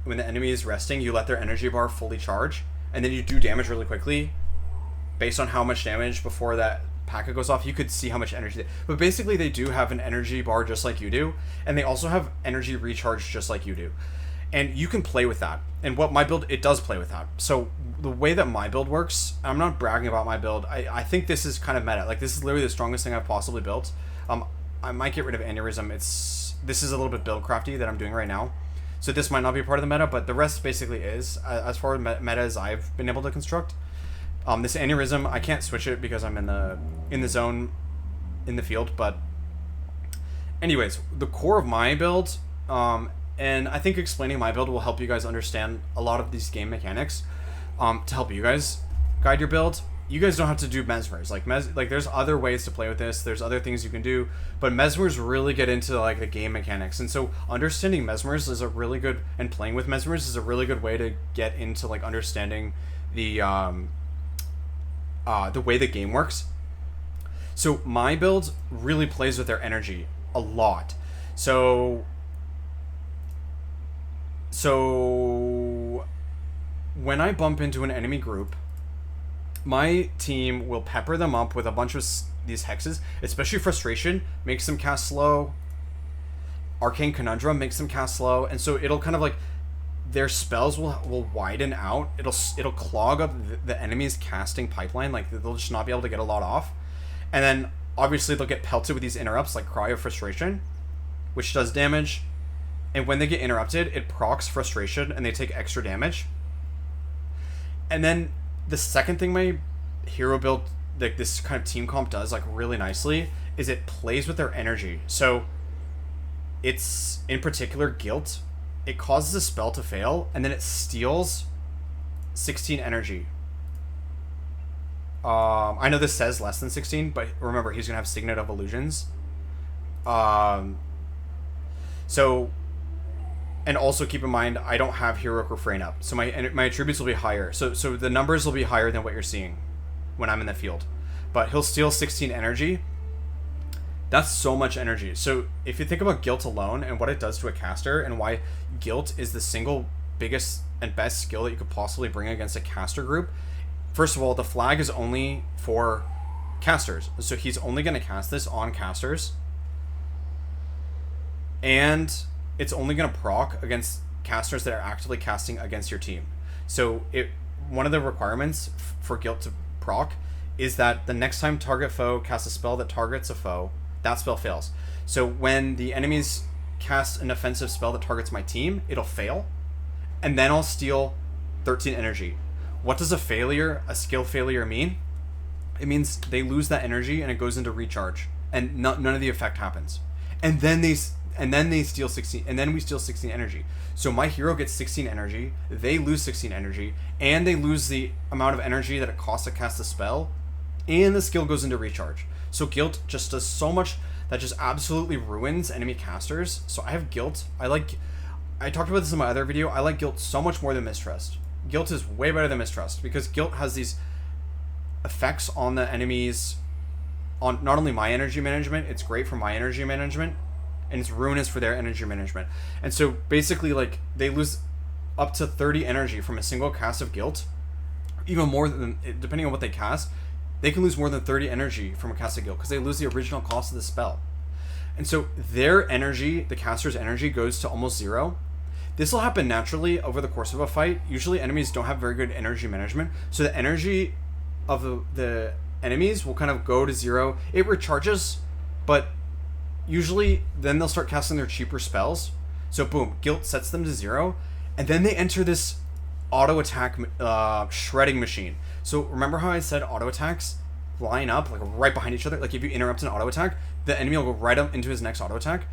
when the enemy is resting, you let their energy bar fully charge, and then you do damage really quickly based on how much damage before that packet goes off. You could see how much energy but basically they do have an energy bar just like you do, and they also have energy recharge just like you do, and you can play with that. And what my build, it does play with that. So the way that my build works, I'm not bragging about my build, I think this is kind of meta. Like, this is literally the strongest thing I've possibly built. I might get rid of aneurysm. This is a little bit build crafty that I'm doing right now, so this might not be part of the meta, but the rest basically is, as far as meta as I've been able to construct. This aneurysm, I can't switch it because I'm in the zone in the field, but anyways, the core of my build, and I think explaining my build will help you guys understand a lot of these game mechanics, to help you guys guide your build. You guys don't have to do Mesmers. Like, there's other ways to play with this. There's other things you can do, but Mesmers really get into like the game mechanics. And so understanding Mesmers is a really good, and playing with Mesmers is a really good way to get into like understanding the way the game works. So my build really plays with their energy a lot. So when I bump into an enemy group, my team will pepper them up with a bunch of these hexes, especially Frustration makes them cast slow. Arcane Conundrum makes them cast slow, and so it'll kind of like, their spells will widen out. It'll clog up the enemy's casting pipeline. Like, they'll just not be able to get a lot off. And then, obviously, they'll get pelted with these interrupts, like Cry of Frustration, which does damage. And when they get interrupted, it procs Frustration, and they take extra damage. And then, the second thing my hero build, like this kind of team comp does, like, really nicely, is it plays with their energy. So, it's, in particular, Guilt. It causes a spell to fail, and then it steals 16 energy. I know this says less than 16, but remember, he's going to have Signet of Illusions. So, and also keep in mind, I don't have Heroic Refrain up, so my attributes will be higher. So the numbers will be higher than what you're seeing when I'm in the field. But he'll steal 16 energy. That's so much energy. So if you think about Guilt alone and what it does to a caster, and why Guilt is the single biggest and best skill that you could possibly bring against a caster group. First of all, the flag is only for casters. So he's only going to cast this on casters. And it's only going to proc against casters that are actively casting against your team. So one of the requirements for Guilt to proc is that the next time target foe casts a spell that targets a foe, that spell fails. So when the enemies cast an offensive spell that targets my team, it'll fail, and then I'll steal 13 energy. What does a skill failure mean? It means they lose that energy and it goes into recharge, and none of the effect happens. And then they steal 16, and then we steal 16 energy. So my hero gets 16 energy, they lose 16 energy, and they lose the amount of energy that it costs to cast a spell, and the skill goes into recharge. So Guilt just does so much that just absolutely ruins enemy casters. So I have Guilt. I talked about this in my other video. I like Guilt so much more than Mistrust. Guilt is way better than Mistrust because Guilt has these effects on the enemies, on not only my energy management, it's great for my energy management, and it's ruinous for their energy management. And so basically, like, they lose up to 30 energy from a single cast of Guilt, even more than, depending on what they cast. They can lose more than 30 energy from a cast of Guilt because they lose the original cost of the spell. And so their energy, the caster's energy, goes to almost zero. This will happen naturally over the course of a fight. Usually enemies don't have very good energy management, so the energy of the enemies will kind of go to zero. It recharges, but usually then they'll start casting their cheaper spells. So boom, Guilt sets them to zero, and then they enter this auto attack shredding machine. So remember how I said auto attacks line up like right behind each other? Like if you interrupt an auto attack, the enemy will go right up into his next auto attack.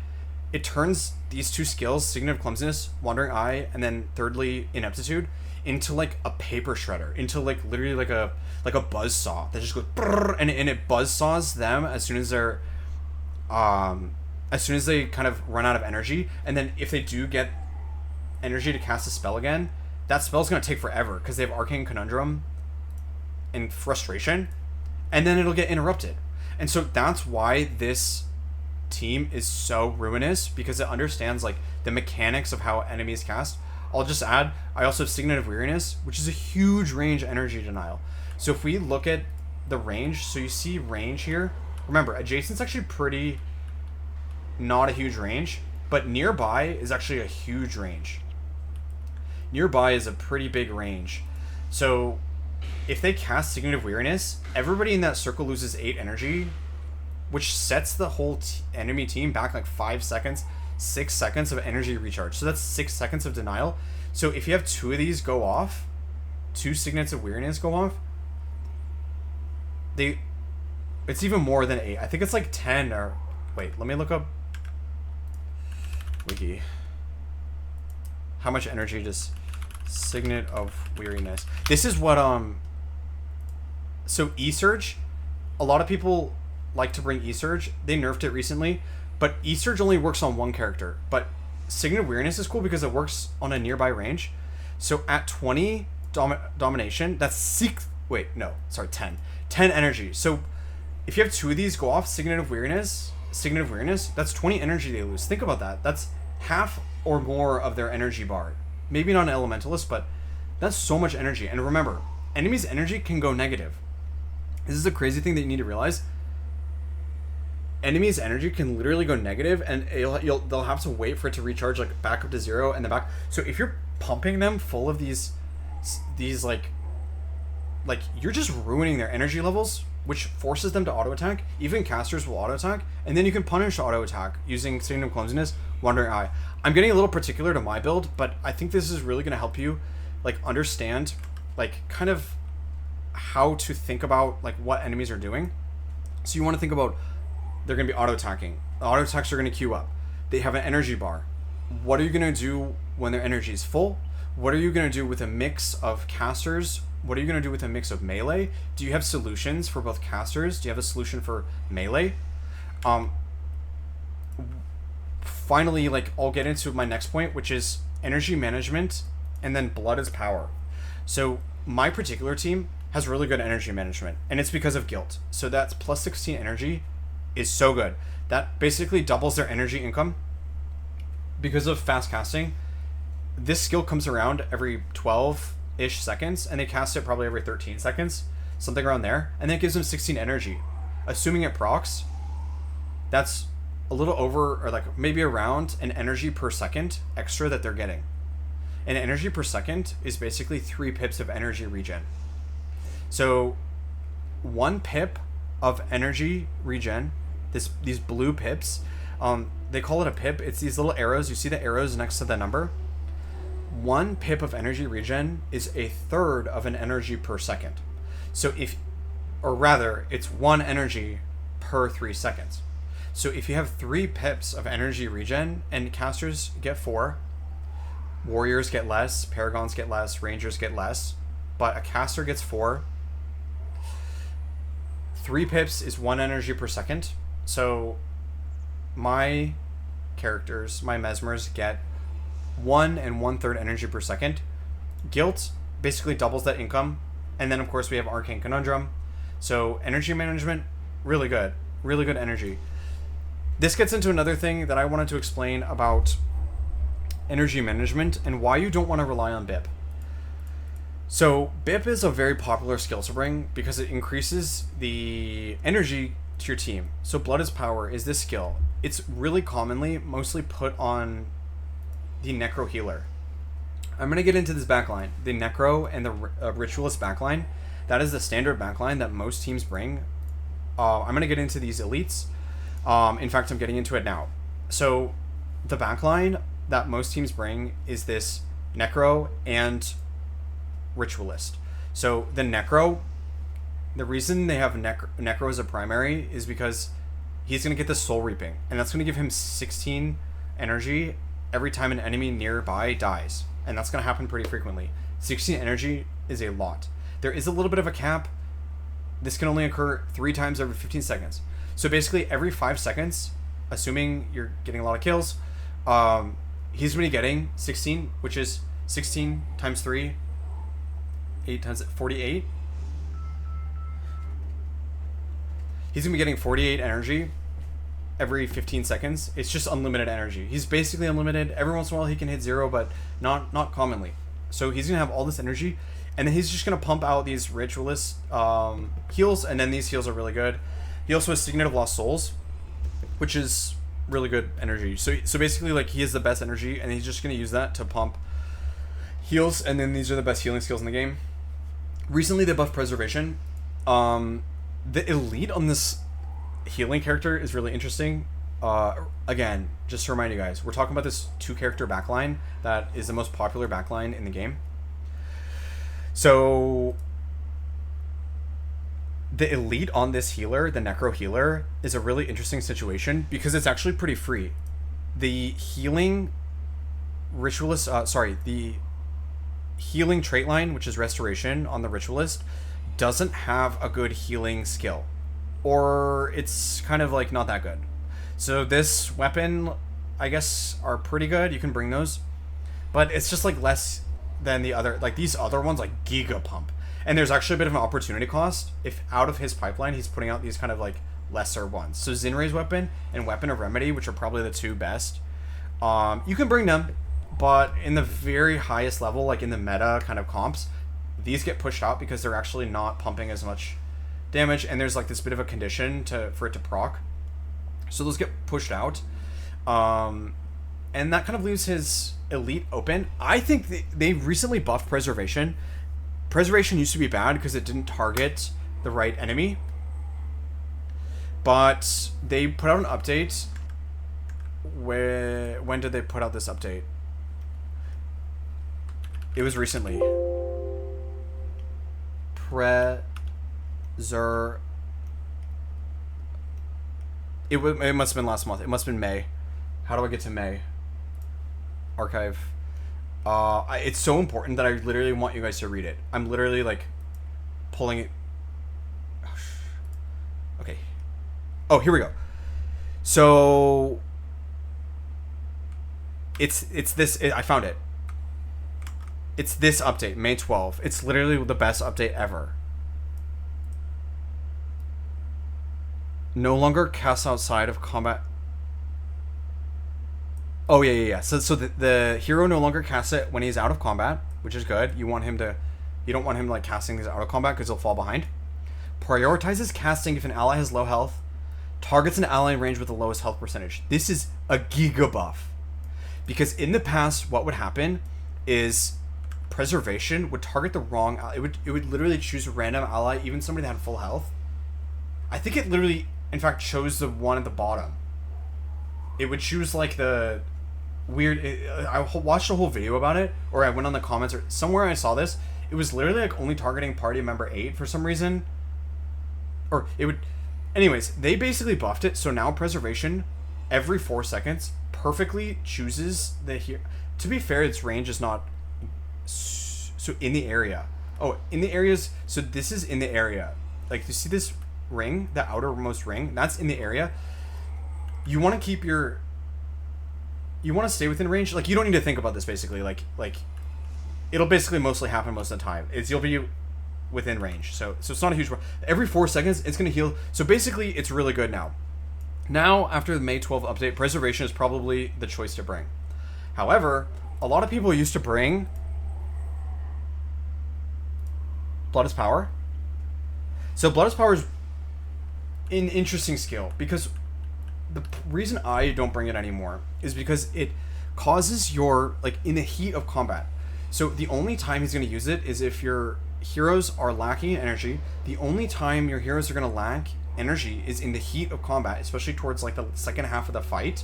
It turns these two skills, Signet of Clumsiness, Wandering Eye, and then thirdly Ineptitude, into like a paper shredder, into like literally like a buzz saw that just goes brrr, and it buzz saws them as soon as they're as soon as they kind of run out of energy. And then if they do get energy to cast a spell again, that spell's going to take forever because they have Arcane Conundrum and Frustration, and then it'll get interrupted. And so that's why this team is so ruinous, because it understands like the mechanics of how enemies cast. I'll just add, I also have Signet of Weariness, which is a huge range energy denial. So if we look at the range, so you see range here, remember adjacent's actually pretty not a huge range, but nearby is actually a huge range. Nearby is a pretty big range. So if they cast Signet of Weariness, everybody in that circle loses 8 energy, which sets the whole enemy team back like 5 seconds, 6 seconds of energy recharge. So that's 6 seconds of denial. So if you have 2 of these go off, 2 Signets of Weariness go off, it's even more than 8. I think it's like 10 or... Wait, let me look up Wiki. How much energy does Signet of Weariness? This is what, so E-Surge, a lot of people like to bring E-Surge. They nerfed it recently, but E-Surge only works on one character. But Signet of Weariness is cool because it works on a nearby range. So at 20 domination, that's 10 energy. So if you have 2 of these go off, Signet of Weariness, that's 20 energy they lose. Think about that. That's half or more of their energy bar. Maybe not an Elementalist, but that's so much energy. And remember, enemies' energy can go negative. This is a crazy thing that you need to realize. Enemies' energy can literally go negative, and they'll have to wait for it to recharge like back up to 0 and then back. So if you're pumping them full of these like you're just ruining their energy levels, which forces them to auto attack. Even casters will auto attack, and then you can punish auto attack using Signum Clumsiness, Wandering Eye. I'm getting a little particular to my build, but I think this is really going to help you like understand like kind of how to think about like what enemies are doing. So you want to think about, they're going to be auto attacking. Auto attacks are going to queue up. They have an energy bar. What are you going to do when their energy is full? What are you going to do with a mix of casters? What are you going to do with a mix of melee? Do you have solutions for both casters? Do you have a solution for melee? Finally, like, I'll get into my next point, which is energy management, and then blood is power. So my particular team has really good energy management, and it's because of guilt. So that's plus 16 energy is so good. That basically doubles their energy income because of fast casting. This skill comes around every 12-ish seconds, and they cast it probably every 13 seconds, something around there, and that gives them 16 energy. Assuming it procs, that's a little over, or like maybe around an energy per second extra that they're getting. And energy per second is basically 3 pips of energy regen. So 1 pip of energy regen, these blue pips, they call it a pip. It's these little arrows. You see the arrows next to the number? 1 pip of energy regen is a third of an energy per second. So it's 1 energy per 3 seconds. So if you have 3 pips of energy regen, and casters get 4, warriors get less, paragons get less, rangers get less, but a caster gets 4. 3 pips is 1 energy per second. So my characters, my Mesmers, get 1 1/3 energy per second. Guilt basically doubles that income. And then of course we have Arcane Conundrum. So energy management, really good energy. This gets into another thing that I wanted to explain about energy management and why you don't want to rely on BiP. So BiP is a very popular skill to bring because it increases the energy to your team. So Blood is Power is this skill. It's really commonly mostly put on the Necro Healer. I'm going to get into this backline. The Necro and the Ritualist backline, that is the standard backline that most teams bring. I'm going to get into these elites. In fact, I'm getting into it now. So the backline that most teams bring is this Necro and Ritualist. So the Necro, the reason they have Necro as a primary is because he's going to get the Soul Reaping, and that's going to give him 16 energy every time an enemy nearby dies. And that's going to happen pretty frequently. 16 energy is a lot. There is a little bit of a cap. This can only occur 3 times every 15 seconds. So basically every 5 seconds, assuming you're getting a lot of kills, he's going to be getting 16, which is 16 times 3, 8 times 48. He's going to be getting 48 energy every 15 seconds. It's just unlimited energy. He's basically unlimited. Every once in a while he can hit 0, but not commonly. So he's going to have all this energy, and then he's just going to pump out these Ritualist heals, and then these heals are really good. He also has Signet of Lost Souls, which is really good energy. So basically, like, he has the best energy, and he's just going to use that to pump heals, and then these are the best healing skills in the game. Recently, they buffed Preservation. The elite on this healing character is really interesting. Again, just to remind you guys, we're talking about this 2-character backline that is the most popular backline in the game. So the elite on this healer, the Necro Healer, is a really interesting situation because it's actually pretty free. The healing Ritualist, the healing trait line, which is Restoration on the Ritualist, doesn't have a good healing skill, or it's kind of like not that good. So this weapon, I guess, are pretty good. You can bring those, but it's just like less than the other, like these other ones, like Giga Pump. And there's actually a bit of an opportunity cost if out of his pipeline he's putting out these kind of like lesser ones. So Zinre's weapon and Weapon of Remedy, which are probably the 2 best, you can bring them, but in the very highest level, like in the meta kind of comps, these get pushed out because they're actually not pumping as much damage, and there's like this bit of a condition for it to proc. So those get pushed out. And and that kind of leaves his elite open. I think they recently buffed Preservation. Preservation used to be bad because it didn't target the right enemy, but they put out an update. When did they put out this update? It was recently. It must have been last month. It must have been May. How do I get to May? Archive. It's so important that I literally want you guys to read it. I'm literally like pulling it. Okay. Oh, here we go. So it's this. I found it. It's this update, May 12th. It's literally the best update ever. No longer cast outside of combat. Oh, yeah. So the hero no longer casts it when he's out of combat, which is good. You don't want him like casting these out of combat because he'll fall behind. Prioritizes casting if an ally has low health. Targets an ally in range with the lowest health percentage. This is a giga buff. Because in the past, what would happen is Preservation would target the wrong ally. It would literally choose a random ally, even somebody that had full health. I think it literally, in fact, chose the one at the bottom. It would choose like the weird. I watched a whole video about it, or I went on the comments, or somewhere I saw this. It was literally like only targeting party member 8 for some reason. Or it would. Anyways, they basically buffed it, so now Preservation, every 4 seconds, perfectly chooses the hero. To be fair, its range is not. So in the area. Oh, in the areas. So this is in the area. Like, you see this ring, the outermost ring? That's in the area. You want to keep your. You want to stay within range. Like, you don't need to think about this, basically. Like it'll basically mostly happen most of the time. You'll be within range. So it's not a huge. Every 4 seconds, it's going to heal. So basically, it's really good now. Now, after the May 12th update, Preservation is probably the choice to bring. However, a lot of people used to bring Blood is Power. So Blood is Power is an interesting skill, because the reason I don't bring it anymore is because it causes your, like, in the heat of combat. So the only time he's going to use it is if your heroes are lacking energy. The only time your heroes are going to lack energy is in the heat of combat, especially towards like the second half of the fight.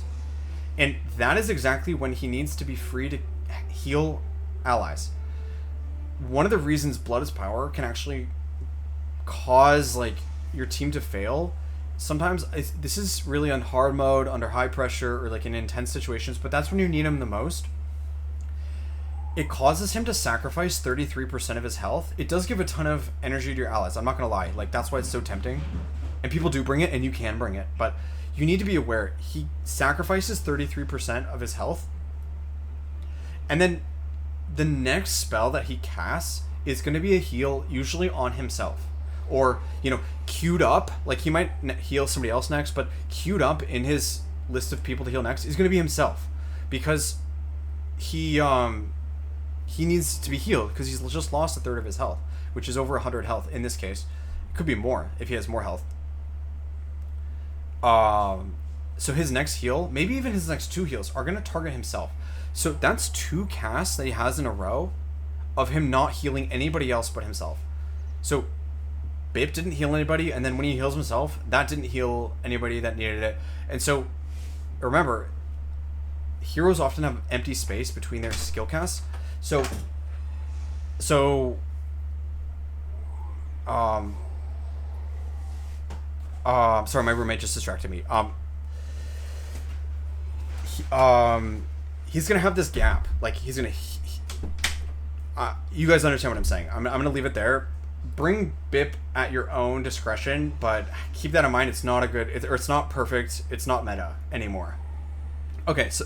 And that is exactly when he needs to be free to heal allies. One of the reasons Blood is Power can actually cause like your team to fail sometimes, this is really on hard mode, under high pressure, or like in intense situations, but that's when you need him the most. It causes him to sacrifice 33% of his health. It does give a ton of energy to your allies, I'm not gonna lie. Like, that's why it's so tempting. And people do bring it, and you can bring it, but you need to be aware. He sacrifices 33% of his health, and then the next spell that he casts is going to be a heal, usually on himself, or, you know, queued up. Like, he might heal somebody else next, but queued up in his list of people to heal next is going to be himself, because he needs to be healed, because he's just lost a third of his health, which is over 100 health in this case. It could be more if he has more health. So his next heal, maybe even his next 2 heals, are going to target himself. So that's 2 casts that he has in a row of him not healing anybody else but himself. So BiP didn't heal anybody, and then when he heals himself, that didn't heal anybody that needed it. And so, remember, heroes often have empty space between their skill casts. So sorry, my roommate just distracted me. He's gonna have this gap. Like, he's gonna. You guys understand what I'm saying. I'm gonna leave it there. Bring BiP at your own discretion, but keep that in mind. It's not a good, it's not perfect. It's not meta anymore. Okay, so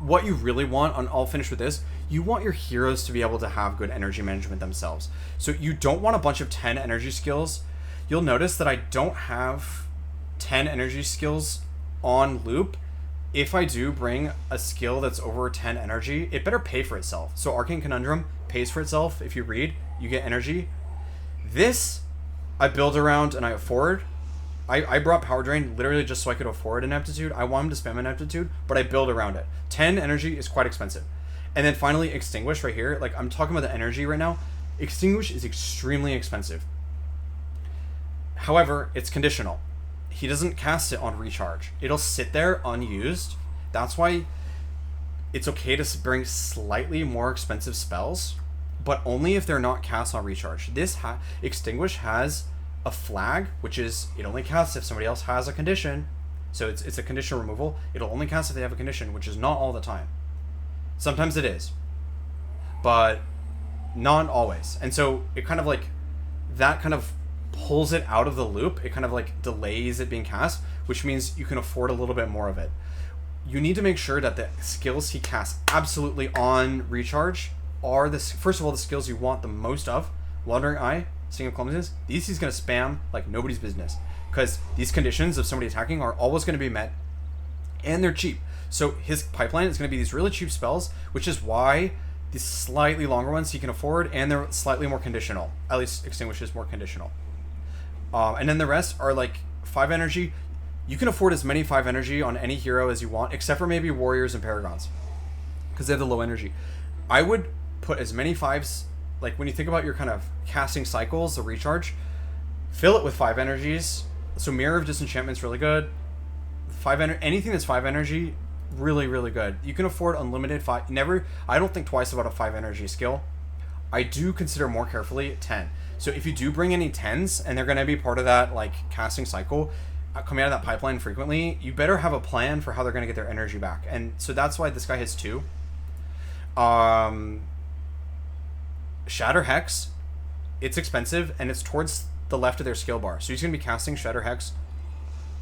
what you really want, and I'll finish with this, you want your heroes to be able to have good energy management themselves. So you don't want a bunch of 10 energy skills. You'll notice that I don't have 10 energy skills on loop. If I do bring a skill that's over 10 energy, it better pay for itself. So Arcane Conundrum pays for itself. If you read, you get energy. This, I build around and I afford. I brought Power Drain literally just so I could afford Ineptitude. I want him to spam Ineptitude, but I build around it. 10 energy is quite expensive. And then finally, Extinguish right here. Like, I'm talking about the energy right now. Extinguish is extremely expensive. However, it's conditional. He doesn't cast it on recharge. It'll sit there unused. That's why it's okay to bring slightly more expensive spells, but only if they're not cast on recharge. This Extinguish has a flag, which is it only casts if somebody else has a condition. So it's a conditional removal. It'll only cast if they have a condition, which is not all the time. Sometimes it is, but not always. And so it kind of like, that kind of pulls it out of the loop. It kind of like delays it being cast, which means you can afford a little bit more of it. You need to make sure that the skills he casts absolutely on recharge are first of all, the skills you want the most of. Wandering Eye, Sting of Clumsiness, these he's going to spam like nobody's business, because these conditions of somebody attacking are always going to be met, and they're cheap. So his pipeline is going to be these really cheap spells, which is why these slightly longer ones he can afford, and they're slightly more conditional. At least Extinguish is more conditional. And then the rest are like 5 energy. You can afford as many 5 energy on any hero as you want, except for maybe Warriors and Paragons, because they have the low energy. I would put as many 5s, like when you think about your kind of casting cycles, the recharge, fill it with 5 energies. So Mirror of Disenchantment's really good. Anything that's 5 energy, really, really good. You can afford unlimited 5. I don't think twice about a 5 energy skill. I do consider more carefully 10. So if you do bring any 10s, and they're going to be part of that like casting cycle, coming out of that pipeline frequently, you better have a plan for how they're going to get their energy back. And so that's why this guy has 2. Shatter Hex, it's expensive, and it's towards the left of their skill bar. So he's going to be casting Shatter Hex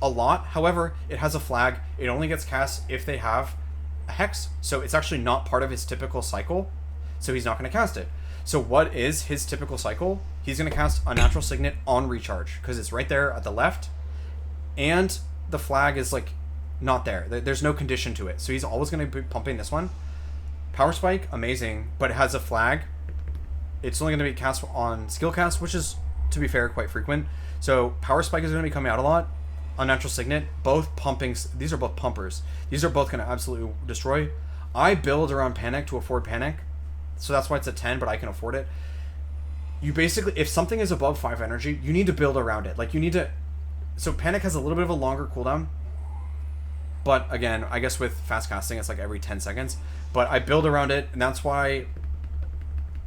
a lot. However, it has a flag. It only gets cast if they have a Hex. So it's actually not part of his typical cycle. So he's not going to cast it. So what is his typical cycle? He's going to cast Unnatural Signet on recharge, because it's right there at the left. And the flag is like not there. There's no condition to it. So he's always going to be pumping this one. Power Spike, amazing, but it has a flag. It's only going to be cast on skill cast, which is, to be fair, quite frequent. So Power Spike is going to be coming out a lot. Unnatural Signet, both pumping. These are both pumpers. These are both going to absolutely destroy. I build around Panic to afford Panic, so that's why it's a 10, but I can afford it. You basically, if something is above 5 energy, you need to build around it. Like, you need to... So Panic has a little bit of a longer cooldown, but again, I guess with fast casting, it's like every 10 seconds. But I build around it, and that's why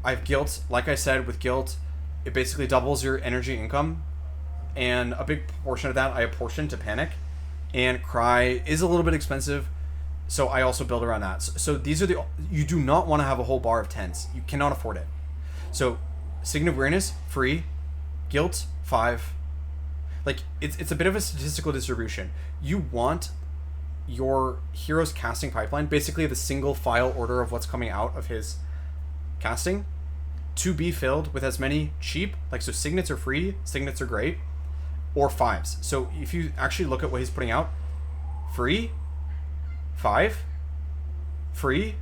I have Guilt. Like I said, with Guilt, it basically doubles your energy income, and a big portion of that I apportion to Panic. And Cry is a little bit expensive, so I also build around that. So these are the... You do not want to have a whole bar of 10s. You cannot afford it. So Signet of Weariness, free. Guilt, 5. Like, it's a bit of a statistical distribution. You want your hero's casting pipeline, basically the single file order of what's coming out of his casting, to be filled with as many cheap, like, so Signets are free, Signets are great, or 5s. So if you actually look at what he's putting out, free, 5, free,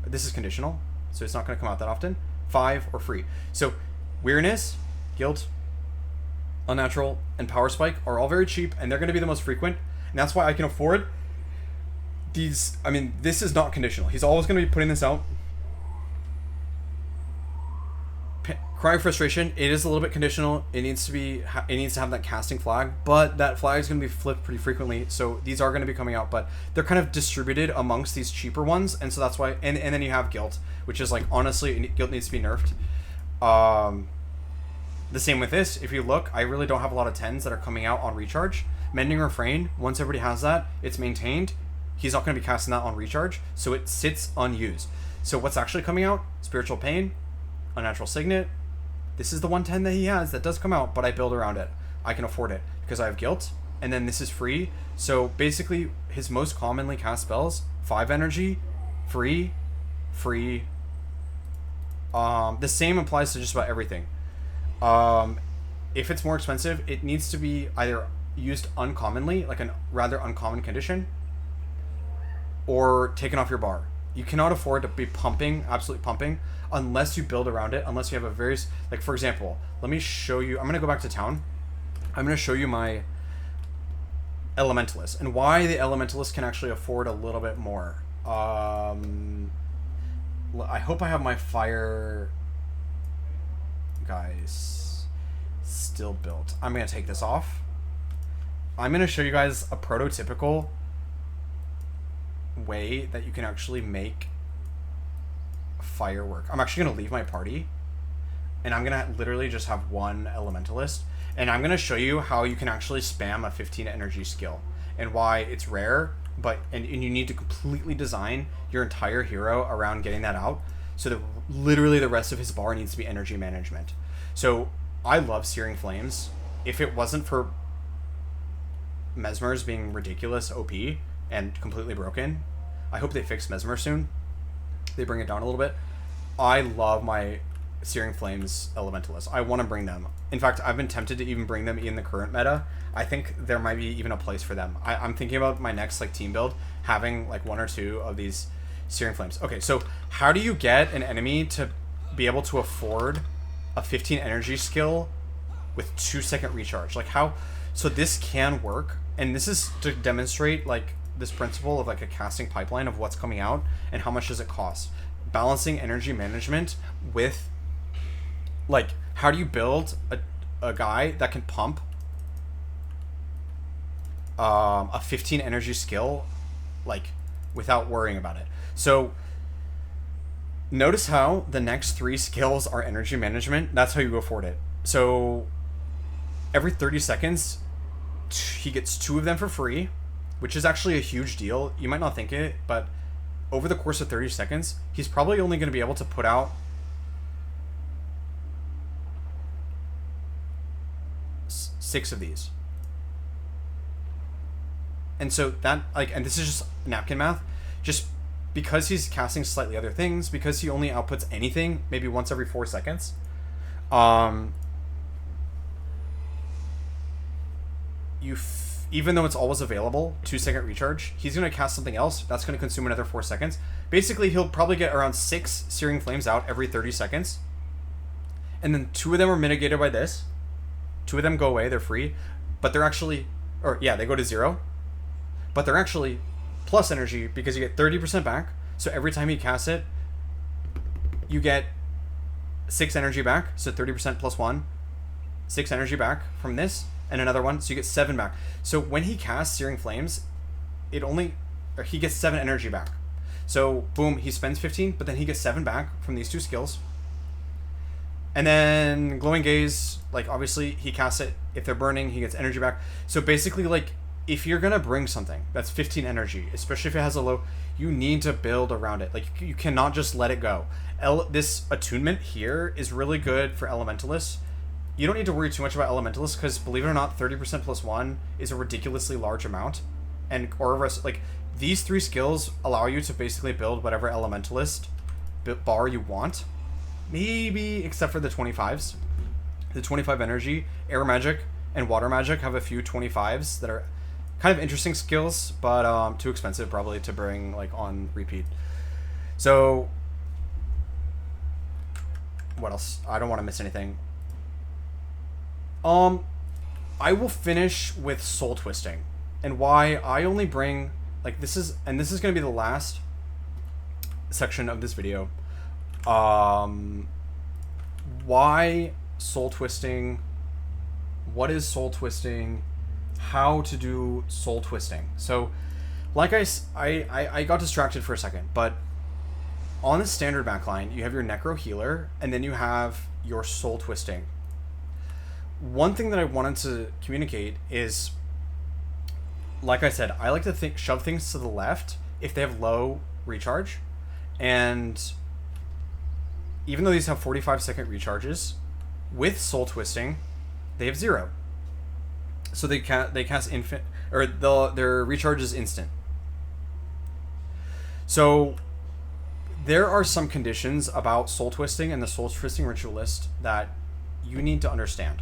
this is conditional, so it's not going to come out that often, 5 or free. So Weariness, Guilt, Unnatural, and Power Spike are all very cheap, and they're going to be the most frequent, and that's why I can afford these. I mean, this is not conditional. He's always going to be putting this out. Cry of Frustration, it is a little bit conditional. It needs to have that casting flag, but that flag is going to be flipped pretty frequently, so these are going to be coming out, but they're kind of distributed amongst these cheaper ones, and so that's why. And then you have Guilt, which is like, honestly, Guilt needs to be nerfed. The same with this. If you look, I really don't have a lot of 10s that are coming out on recharge. Mending Refrain, once everybody has that, it's maintained. He's not going to be casting that on recharge, so it sits unused. So what's actually coming out? Spiritual Pain, Unnatural Signet. This is the 110 that he has that does come out, but I build around it. I can afford it because I have Guilt, and then this is free. So basically, his most commonly cast spells, 5 energy, free. The same applies to just about everything. If it's more expensive, it needs to be either used uncommonly, like a rather uncommon condition, or taken off your bar. You cannot afford to be pumping, absolutely pumping, unless you build around it, unless you have a very... Like, for example, let me show you... I'm going to go back to town. I'm going to show you my Elementalist, and why the Elementalist can actually afford a little bit more. I hope I have my fire guys still built. I'm going to take this off. I'm going to show you guys a prototypical way that you can actually make firework. I'm actually going to leave my party, and I'm going to literally just have one Elementalist, and I'm going to show you how you can actually spam a 15 energy skill and why it's rare, but and you need to completely design your entire hero around getting that out, so that literally the rest of his bar needs to be energy management. So I love Searing Flames. If it wasn't for Mesmer's being ridiculous OP and completely broken, I hope they fix Mesmer soon. They bring it down a little bit. I love my Searing Flames Elementalists. I want to bring them. In fact, I've been tempted to even bring them in the current meta. I think there might be even a place for them. I'm thinking about my next like team build having like 1 or 2 of these Searing Flames. Okay, so how do you get an enemy to be able to afford a 15 energy skill with 2-second recharge? Like how? So this can work, and this is to demonstrate like this principle of like a casting pipeline of what's coming out and how much does it cost. Balancing energy management with like how do you build a guy that can pump a 15 energy skill like without worrying about it. So notice how the next 3 skills are energy management. That's how you afford it. So every 30 seconds he gets 2 of them for free, which is actually a huge deal. You might not think it, but over the course of 30 seconds, he's probably only going to be able to put out 6 of these. And so that, like, and this is just napkin math, just because he's casting slightly other things, because he only outputs anything maybe once every 4 seconds, even though it's always available, 2-second recharge, he's going to cast something else that's going to consume another 4 seconds. Basically, he'll probably get around 6 Searing Flames out every 30 seconds. And then 2 of them are mitigated by this. 2 of them go away, they're free. But they're actually, or yeah, they go to 0. But they're actually plus energy because you get 30% back. So every time you cast it, you get 6 energy back. So 30% plus 1. 6 energy back from this. And another one, so you get 7 back. So when he casts Searing Flames, he gets 7 energy back. So boom, he spends 15, but then he gets 7 back from these 2 skills. And then Glowing Gaze, like obviously he casts it. If they're burning, he gets energy back. So basically, like if you're gonna bring something that's 15 energy, especially if it has a low, you need to build around it. Like you cannot just let it go. This attunement here is really good for Elementalists. You don't need to worry too much about Elementalists because, believe it or not, 30% plus 1 is a ridiculously large amount. And like these 3 skills allow you to basically build whatever Elementalist bar you want. Maybe except for the 25s. The 25 energy, air magic, and water magic have a few 25s that are kind of interesting skills, but too expensive probably to bring like on repeat. So what else? I don't want to miss anything. I will finish with soul twisting, and why I only bring like this is going to be the last section of this video. Why soul twisting? What is soul twisting? How to do soul twisting? So, like I got distracted for a second, but on the standard backline, you have your Necro Healer, and then you have your soul twisting. One thing that I wanted to communicate is, like I said, I like to shove things to the left if they have low recharge, and even though these have 45-second recharges, with soul twisting, they have 0. So they cast infant, or their recharge is instant. So there are some conditions about soul twisting and the soul twisting ritualist that you need to understand.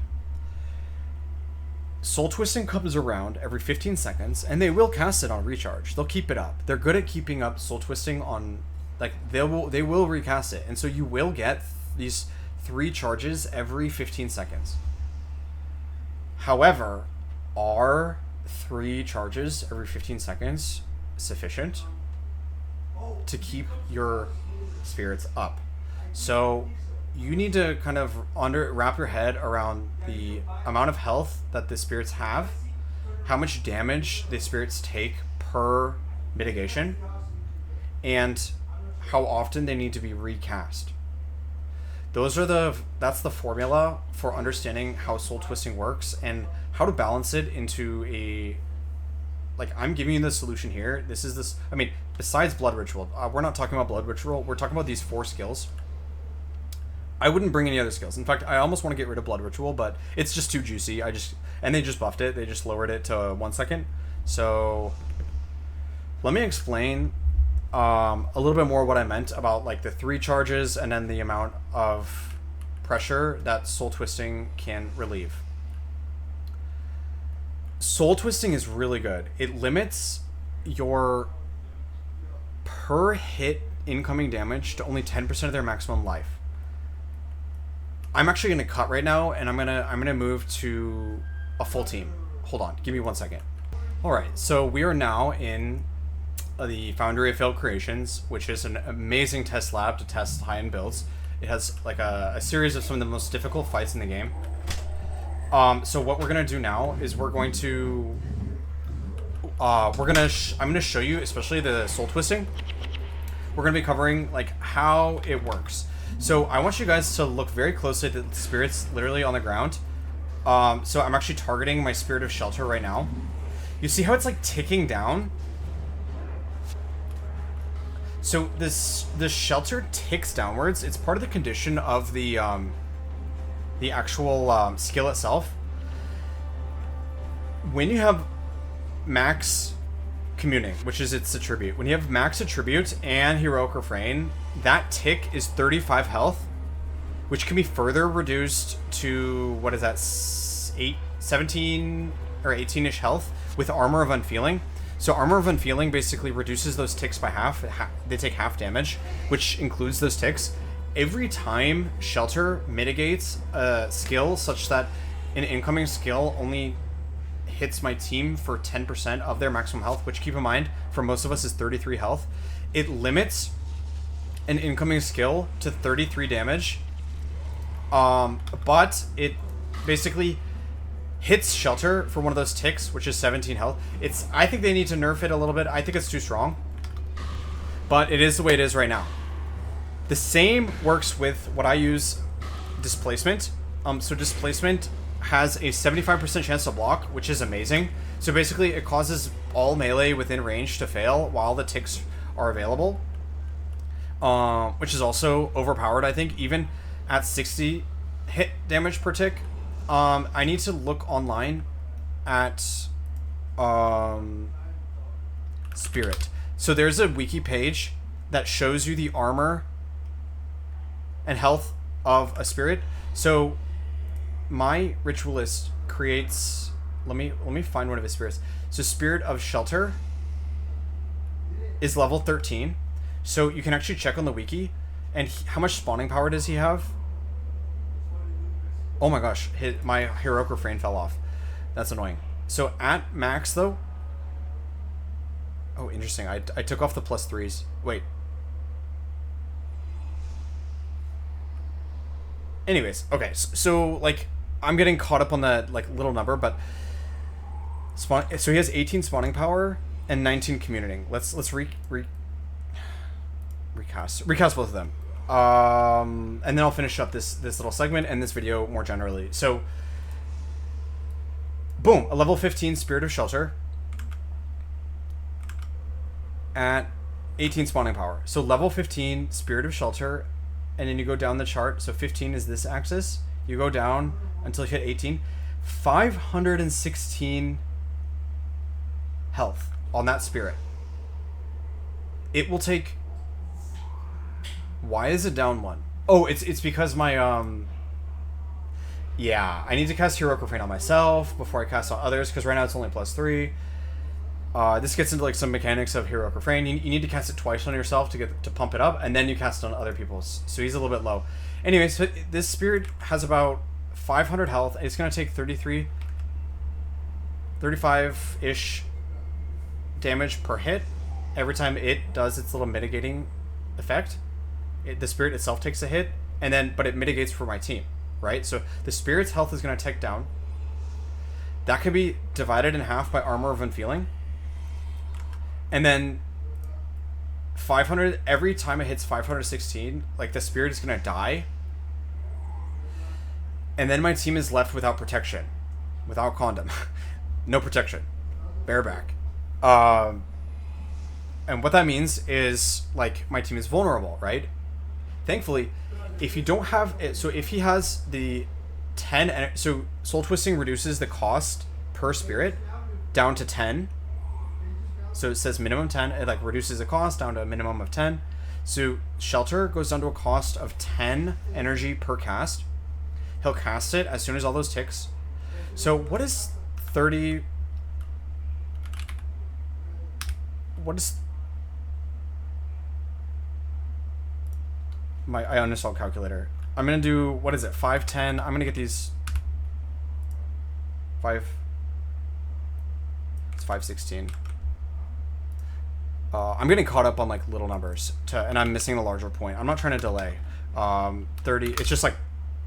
Soul twisting comes around every 15 seconds, and they will cast it on recharge. They'll keep it up. They're good at keeping up soul twisting on, like they will recast it, and so you will get these 3 charges every 15 seconds. However, are 3 charges every 15 seconds sufficient to keep your spirits up. So you need to kind of wrap your head around the amount of health that the spirits have, how much damage the spirits take per mitigation, and how often they need to be recast. That's the formula for understanding how soul twisting works and how to balance it into a, like, I'm giving you the solution here. I mean, besides blood ritual, we're not talking about blood ritual. We're talking about these 4 skills. I wouldn't bring any other skills. In fact, I almost want to get rid of blood ritual, but it's just too juicy. And they just buffed it. They just lowered it to 1 second. So let me explain a little bit more what I meant about like the 3 charges and then the amount of pressure that soul twisting can relieve. Soul twisting is really good. It limits your per hit incoming damage to only 10% of their maximum life. I'm actually going to cut right now, and I'm gonna move to a full team. Hold on, give me 1 second. All right, so we are now in the Foundry of Failed Creations, which is an amazing test lab to test high-end builds. It has like a series of some of the most difficult fights in the game. So what we're gonna do now is we're going to I'm gonna show you, especially the soul twisting. We're gonna be covering like how it works. So I want you guys to look very closely at the spirits literally on the ground. So I'm actually targeting my Spirit of Shelter right now. You see how it's like ticking down? So this shelter ticks downwards. It's part of the condition of the actual skill itself. When you have max communing, which is its attribute, when you have max attribute and heroic refrain, that tick is 35 health, which can be further reduced to, what is that, 17 or 18-ish health with Armor of Unfeeling. So Armor of Unfeeling basically reduces those ticks by half. They take half damage, which includes those ticks. Every time Shelter mitigates a skill such that an incoming skill only hits my team for 10% of their maximum health, which, keep in mind, for most of us is 33 health, it limits an incoming skill to 33 damage. But it basically hits Shelter for one of those ticks, which is 17 health. I think they need to nerf it a little bit. I think it's too strong. But it is the way it is right now. The same works with what I use, Displacement. So Displacement has a 75% chance to block, which is amazing. So basically it causes all melee within range to fail while the ticks are available. Which is also overpowered, I think, even at 60 hit damage per tick. I need to look online at Spirit. So there's a wiki page that shows you the armor and health of a spirit. So my ritualist creates, let me find one of his spirits. So Spirit of Shelter is level 13. So you can actually check on the wiki. And how much spawning power does he have? Oh my gosh, my heroic refrain fell off. That's annoying. So at max though. Oh, interesting. I took off the +3s. Wait. Anyways, okay. So like, I'm getting caught up on that like little number, but so he has 18 spawning power and 19 commuting. Let's recast both of them. And then I'll finish up this little segment and this video more generally. So, boom, a level 15 Spirit of Shelter at 18 spawning power. So level 15 Spirit of Shelter, and then you go down the chart. So 15 is this axis. You go down until you hit 18. 516 health on that spirit. It will take... Why is it down 1? Oh, it's because my yeah, I need to cast Heroic Refrain on myself before I cast on others, because right now it's only +3. This gets into like some mechanics of Heroic Refrain. You need to cast it twice on yourself to pump it up, and then you cast it on other people's. So he's a little bit low. Anyway, so this spirit has about 500 health. It's gonna take 33. 35-ish damage per hit every time it does its little mitigating effect. The spirit itself takes a hit, and then but it mitigates for my team, right? So the spirit's health is going to tick down. That can be divided in half by Armor of Unfeeling. And then 500, every time it hits 516, like the spirit is going to die. And then my team is left without protection. Without condom. No protection. Bareback. And what that means is, like, my team is vulnerable, right? Thankfully, if you don't have it, so if he has the 10, so Soul Twisting reduces the cost per spirit down to 10. So it says minimum 10, it like reduces the cost down to a minimum of 10. So Shelter goes down to a cost of 10 energy per cast. He'll cast it as soon as all those ticks. So what is 30? What is I uninstalled calculator. I'm gonna do, what is it, 510. I'm gonna get these 516. I'm getting caught up on like little numbers and I'm missing the larger point. I'm not trying to delay. 30, it's just like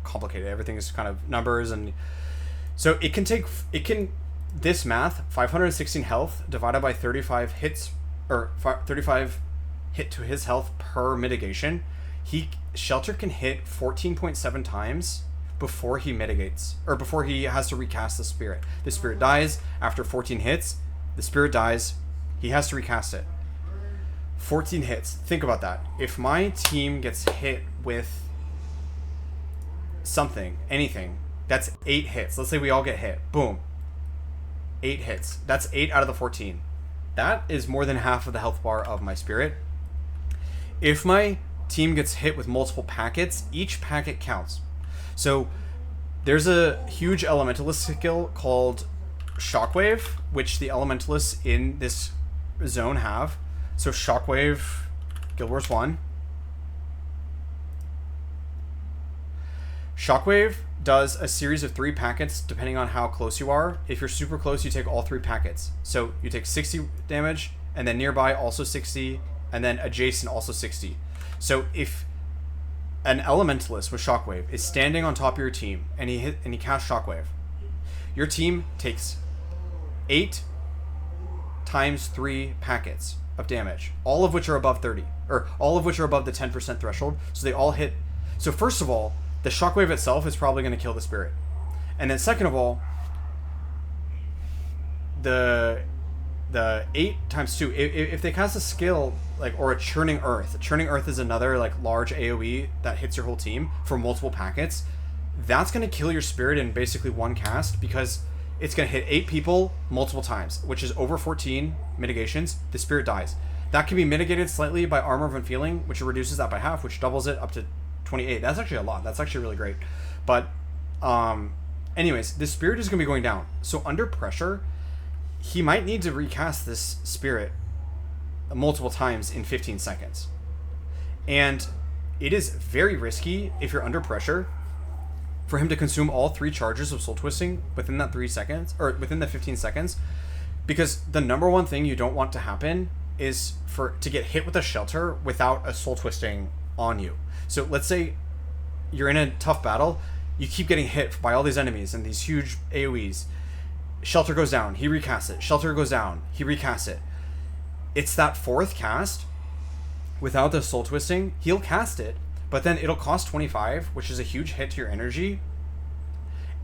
complicated. Everything is kind of numbers, and so this math, 516 health divided by 35 hits, or 35 hit to his health per mitigation. Shelter can hit 14.7 times before he mitigates, or before he has to recast the spirit. The spirit dies after 14 hits. The spirit dies. He has to recast it. 14 hits. Think about that. If my team gets hit with something, anything, that's 8 hits. Let's say we all get hit. Boom. 8 hits. That's 8 out of the 14. That is more than half of the health bar of my spirit. If my team gets hit with multiple packets, each packet counts. So there's a huge elementalist skill called Shockwave, which the elementalists in this zone have. So Shockwave, Guild Wars 1. Shockwave does a series of 3 packets depending on how close you are. If you're super close, you take all 3 packets. So you take 60 damage, and then nearby also 60, and then adjacent also 60. So if an elementalist with Shockwave is standing on top of your team and he casts Shockwave, your team takes 8 times 3 packets of damage, all of which are above 30, or all of which are above the 10% threshold. So they all hit. So first of all, the Shockwave itself is probably going to kill the spirit. And then second of all, the 8 times 2, if they cast a skill like, or a Churning Earth is another like large AoE that hits your whole team for multiple packets. That's going to kill your spirit in basically one cast, because it's going to hit 8 people multiple times, which is over 14 mitigations. The spirit dies. That can be mitigated slightly by Armor of Unfeeling, which reduces that by half, which doubles it up to 28. That's actually a lot. That's actually really great. But anyways, the spirit is going to be going down. So under pressure, he might need to recast this spirit multiple times in 15 seconds. And it is very risky if you're under pressure for him to consume all 3 charges of Soul Twisting within that 3 seconds, or within the 15 seconds, because the number one thing you don't want to happen is to get hit with a Shelter without a Soul Twisting on you. So let's say you're in a tough battle, you keep getting hit by all these enemies and these huge AoEs. Shelter goes down, he recasts it. Shelter goes down, he recasts it. It's that 4th cast without the Soul Twisting. He'll cast it, but then it'll cost 25, which is a huge hit to your energy.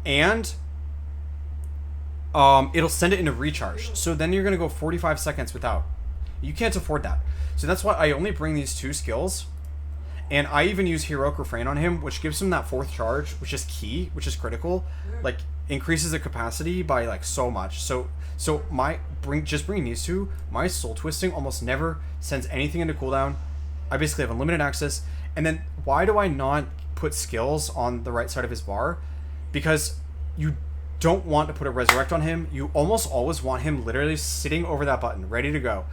And it'll send it into recharge. So then you're going to go 45 seconds without. You can't afford that. So that's why I only bring these 2 skills. And I even use Heroic Refrain on him, which gives him that 4th charge, which is key, which is critical. Like, increases the capacity by like so much. So bringing these 2, my Soul Twisting almost never sends anything into cooldown. I basically have unlimited access. And then why do I not put skills on the right side of his bar? Because you don't want to put a Resurrect on him. You almost always want him literally sitting over that button, ready to go.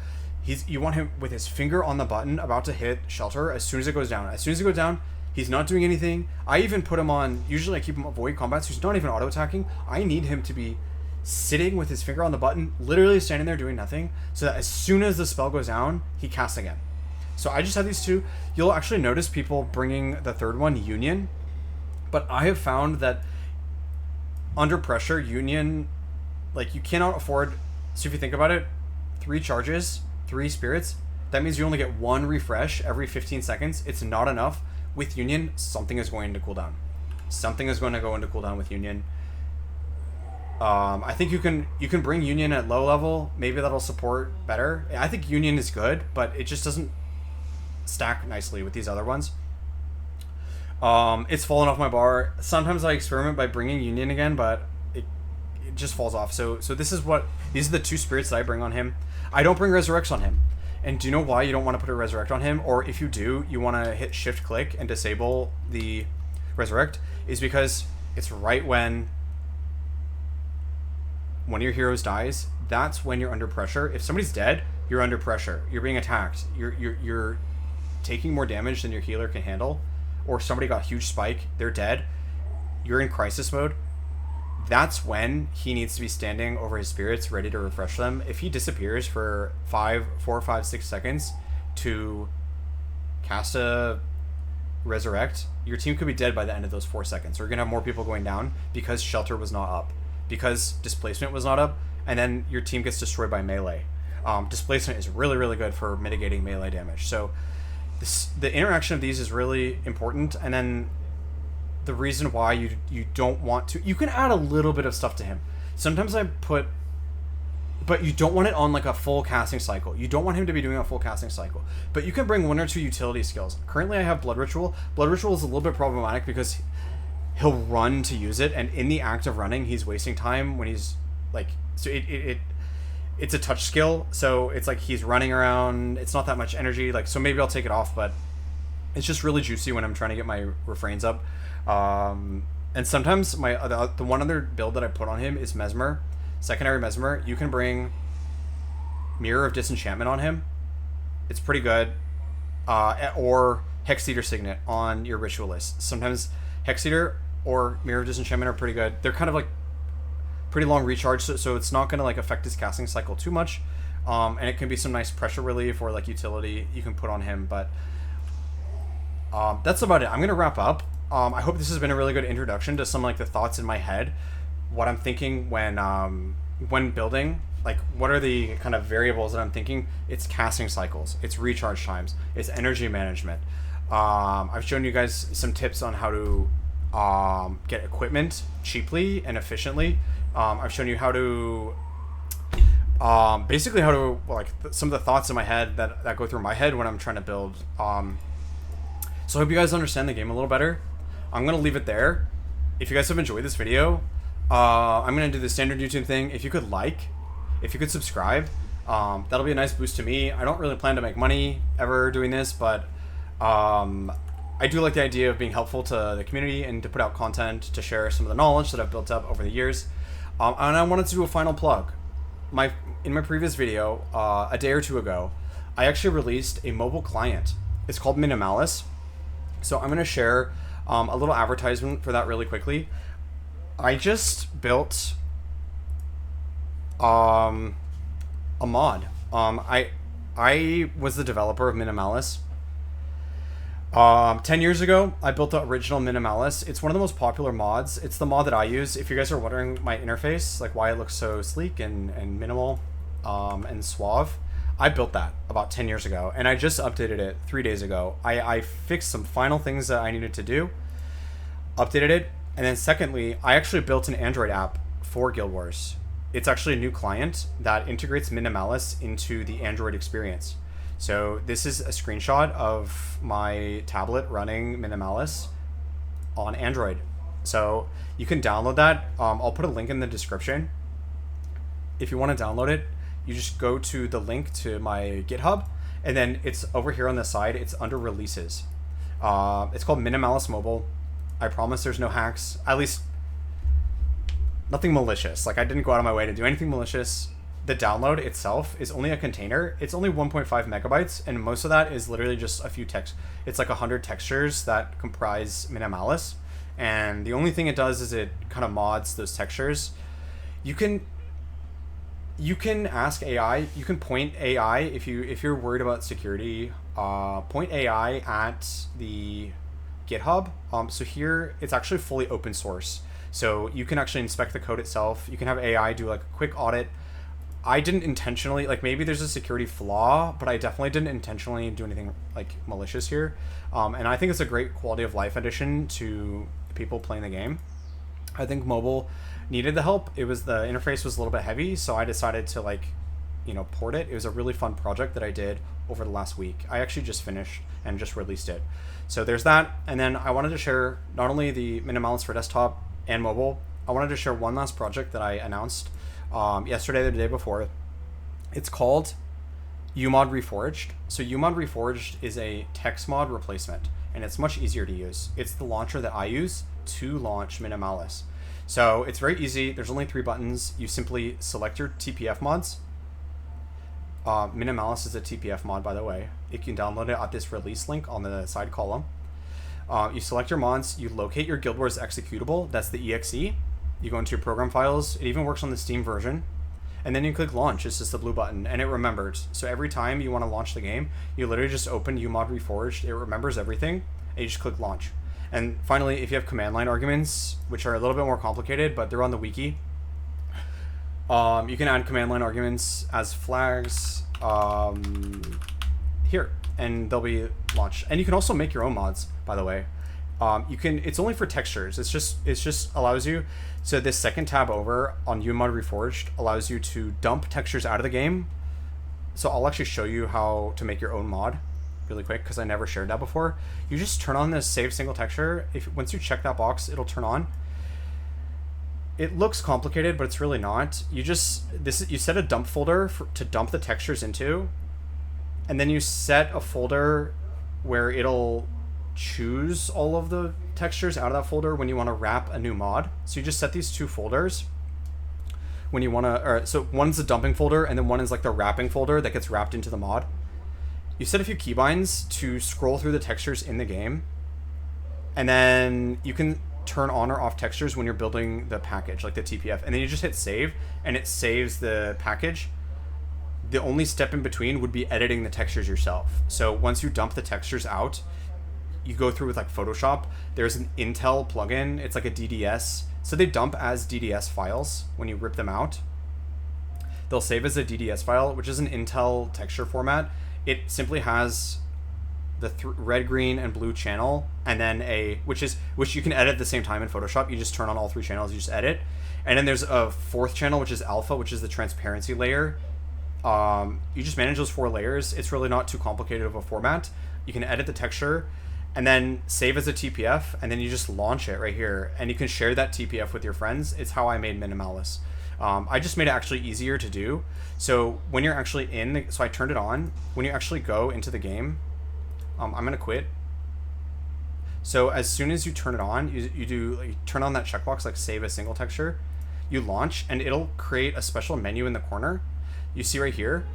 You want him with his finger on the button, about to hit Shelter as soon as it goes down. As soon as it goes down, he's not doing anything. I even put him on, usually I keep him avoid combat, so he's not even auto-attacking. I need him to be sitting with his finger on the button, literally standing there doing nothing, so that as soon as the spell goes down, he casts again. So I just have these two. You'll actually notice people bringing the third one, Union, but I have found that under pressure, Union, like, you cannot afford. So if you think about it, 3 charges, 3 spirits, that means you only get 1 refresh every 15 seconds. It's not enough. With Union, something is going to cool down. Something is going to go into cooldown with Union. I think you can bring Union at low level. Maybe that'll support better. I think Union is good, but it just doesn't stack nicely with these other ones. It's fallen off my bar. Sometimes I experiment by bringing Union again, but it just falls off. So these are the 2 spirits that I bring on him. I don't bring Resurrects on him. And do you know why you don't want to put a Resurrect on him? Or if you do, you want to hit Shift click and disable the Resurrect, is because it's right when one of your heroes dies. That's when you're under pressure. If somebody's dead, you're under pressure. You're being attacked. You're taking more damage than your healer can handle. Or somebody got a huge spike, they're dead. You're in crisis mode. That's when he needs to be standing over his spirits, ready to refresh them. If he disappears for 4, 5, 6 seconds to cast a Resurrect, your team could be dead by the end of those 4 seconds. Or you're going to have more people going down because Shelter was not up, because Displacement was not up, and then your team gets destroyed by melee. Displacement is really, really good for mitigating melee damage. So the interaction of these is really important, and then the reason why you don't want to, you can add a little bit of stuff to him. Sometimes I put, but you don't want it on like a full casting cycle. You don't want him to be doing a full casting cycle. But you can bring 1 or 2 utility skills. Currently I have Blood Ritual. Blood Ritual is a little bit problematic because he'll run to use it, and in the act of running, he's wasting time when he's like, so it's a touch skill, so it's like he's running around, it's not that much energy, like, so maybe I'll take it off, but it's just really juicy when I'm trying to get my refrains up. And sometimes the one other build that I put on him is Mesmer, secondary Mesmer. You can bring Mirror of Disenchantment on him. It's pretty good. Or Hex Eater Signet on your Ritualist. Sometimes Hex Eater or Mirror of Disenchantment are pretty good. They're kind of like pretty long recharge, so it's not going to like affect his casting cycle too much. And it can be some nice pressure relief or like utility you can put on him, but that's about it. I'm going to wrap up. I hope this has been a really good introduction to some like the thoughts in my head, what I'm thinking when building, like what are the kind of variables that I'm thinking. It's casting cycles, it's recharge times, it's energy management. I've shown you guys some tips on how to get equipment cheaply and efficiently. I've shown you how to basically how to some of the thoughts in my head that go through my head when I'm trying to build. So I hope you guys understand the game a little better. I'm going to leave it there. If you guys have enjoyed this video, I'm going to do the standard YouTube thing. If you could if you could subscribe, that'll be a nice boost to me. I don't really plan to make money ever doing this, but I do like the idea of being helpful to the community and to put out content, to share some of the knowledge that I've built up over the years. And I wanted to do a final plug. In my previous video, a day or 2 ago, I actually released a mobile client. It's called Minimalus. So I'm going to share a little advertisement for that really quickly. I just built a mod. I was the developer of Minimalus. 10 years ago, I built the original Minimalus. It's one of the most popular mods. It's the mod that I use. If you guys are wondering my interface, like why it looks so sleek and minimal and suave, I built that about 10 years ago, and I just updated it 3 days ago. I fixed some final things that I needed to do, updated it, and then secondly, I actually built an Android app for Guild Wars. It's actually a new client that integrates Minimalus into the Android experience. So this is a screenshot of my tablet running Minimalus on Android. So you can download that. I'll put a link in the description. If you want to download it, you just go to the link to my GitHub, and then it's over here on the side. It's under releases. It's called Minimalus Mobile. I promise there's no hacks, at least nothing malicious. Like, I didn't go out of my way to do anything malicious. The download itself is only a container. It's only 1.5 megabytes, and most of that is literally just a few text. It's like 100 textures that comprise Minimalus, and the only thing it does is it kind of mods those textures. You can You can ask AI. You can point AI if you're worried about security. Point AI at the GitHub. So here it's actually fully open source. So you can actually inspect the code itself. You can have AI do like a quick audit. I didn't intentionally, like, maybe there's a security flaw, but I definitely didn't intentionally do anything like malicious here. And I think it's a great quality of life addition to people playing the game. I think mobile needed the help. The interface was a little bit heavy, so I decided to, like, port it. It was a really fun project that I did over the last week. I actually just finished and just released it. So there's that. And then I wanted to share not only the Minimalus for desktop and mobile, I wanted to share one last project that I announced yesterday or the day before. It's called uMod Reforged. So uMod Reforged is a text mod replacement, and it's much easier to use. It's the launcher that I use to launch Minimalus. So it's very easy. There's only 3 buttons. You simply select your TPF mods. Minimalus is a TPF mod, by the way. You can download it at this release link on the side column. You select your mods. You locate your Guild Wars executable. That's the exe. You go into your program files. It even works on the Steam version. And then you click launch. It's just the blue button, and it remembers. So every time you want to launch the game, you literally just open uMod Reforged. It remembers everything, and you just click launch. And finally, if you have command line arguments, which are a little bit more complicated, but they're on the wiki, you can add command line arguments as flags here, and they'll be launched. And you can also make your own mods, by the way. It's only for textures. It's just allows you. So this second tab over on uMod Reforged allows you to dump textures out of the game. So I'll actually show you how to make your own mod really quick, because I never shared that before. You just turn on this save single texture. Once you check that box, it'll turn on. It looks complicated, but it's really not. You set a dump folder to dump the textures into, and then you set a folder where it'll choose all of the textures out of that folder when you want to wrap a new mod. So you just set these 2 folders when you want to, so one's the dumping folder, and then one is like the wrapping folder that gets wrapped into the mod. You set a few keybinds to scroll through the textures in the game, and then you can turn on or off textures when you're building the package, like the TPF, and then you just hit save, and it saves the package. The only step in between would be editing the textures yourself. So once you dump the textures out, you go through with like Photoshop. There's an Intel plugin. It's like a DDS. So they dump as DDS files when you rip them out. They'll save as a DDS file, which is an Intel texture format. It simply has the red, green, and blue channel, and then which you can edit at the same time in Photoshop. You just turn on all 3 channels, you just edit. And then there's a 4th channel, which is alpha, which is the transparency layer. You just manage those 4 layers. It's really not too complicated of a format. You can edit the texture, and then save as a TPF, and then you just launch it right here, and you can share that TPF with your friends. It's how I made Minimalus. I just made it actually easier to do. So when you're actually so I turned it on. When you actually go into the game, I'm gonna quit. So as soon as you turn it on, you turn on that checkbox, like save a single texture, you launch, and it'll create a special menu in the corner. You see right here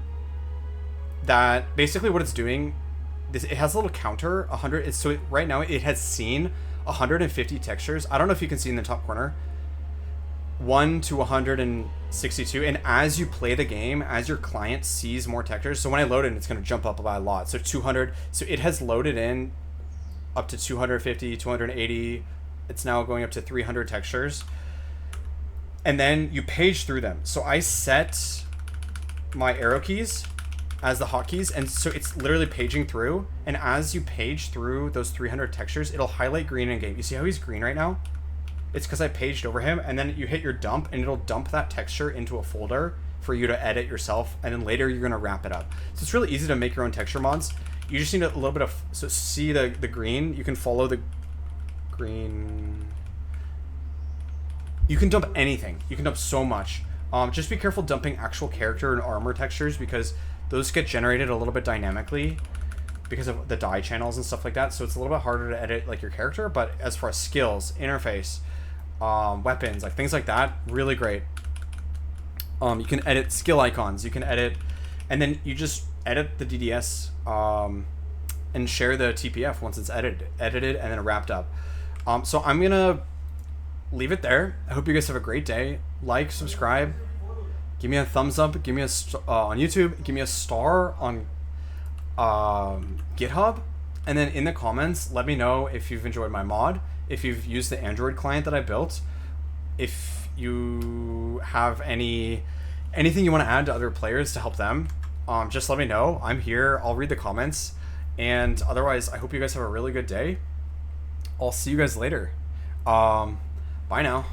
that basically what it's doing, it has a little counter, 100. Right now it has seen 150 textures. I don't know if you can see in the top corner, 1 to 162. And as you play the game, as your client sees more textures, so when I load it, it's going to jump up by a lot. So 200. So it has loaded in up to 250, 280. It's now going up to 300 textures. And then you page through them. So I set my arrow keys as the hotkeys, and so it's literally paging through. And as you page through those 300 textures, it'll highlight green in game. You see how he's green right now? It's because I paged over him. And then you hit your dump, and it'll dump that texture into a folder for you to edit yourself, and then later you're going to wrap it up. So it's really easy to make your own texture mods. You just need a little bit of, so see the green, you can follow the green. You can dump anything. You can dump so much. Just be careful dumping actual character and armor textures, because those get generated a little bit dynamically because of the dye channels and stuff like that. So it's a little bit harder to edit like your character, but as far as skills, interface, weapons, like things like that, really great. You can edit skill icons, you can edit, and then you just edit the DDS and share the TPF once it's edited and then wrapped up. So I'm gonna leave it there. I hope you guys have a great day. Like, subscribe, Give me a thumbs up. Give me a on YouTube. Give me a star on GitHub. And then in the comments, let me know if you've enjoyed my mod, if you've used the Android client that I built, if you have anything you want to add to other players to help them. Just let me know. I'm here. I'll read the comments. And otherwise, I hope you guys have a really good day. I'll see you guys later. Bye now.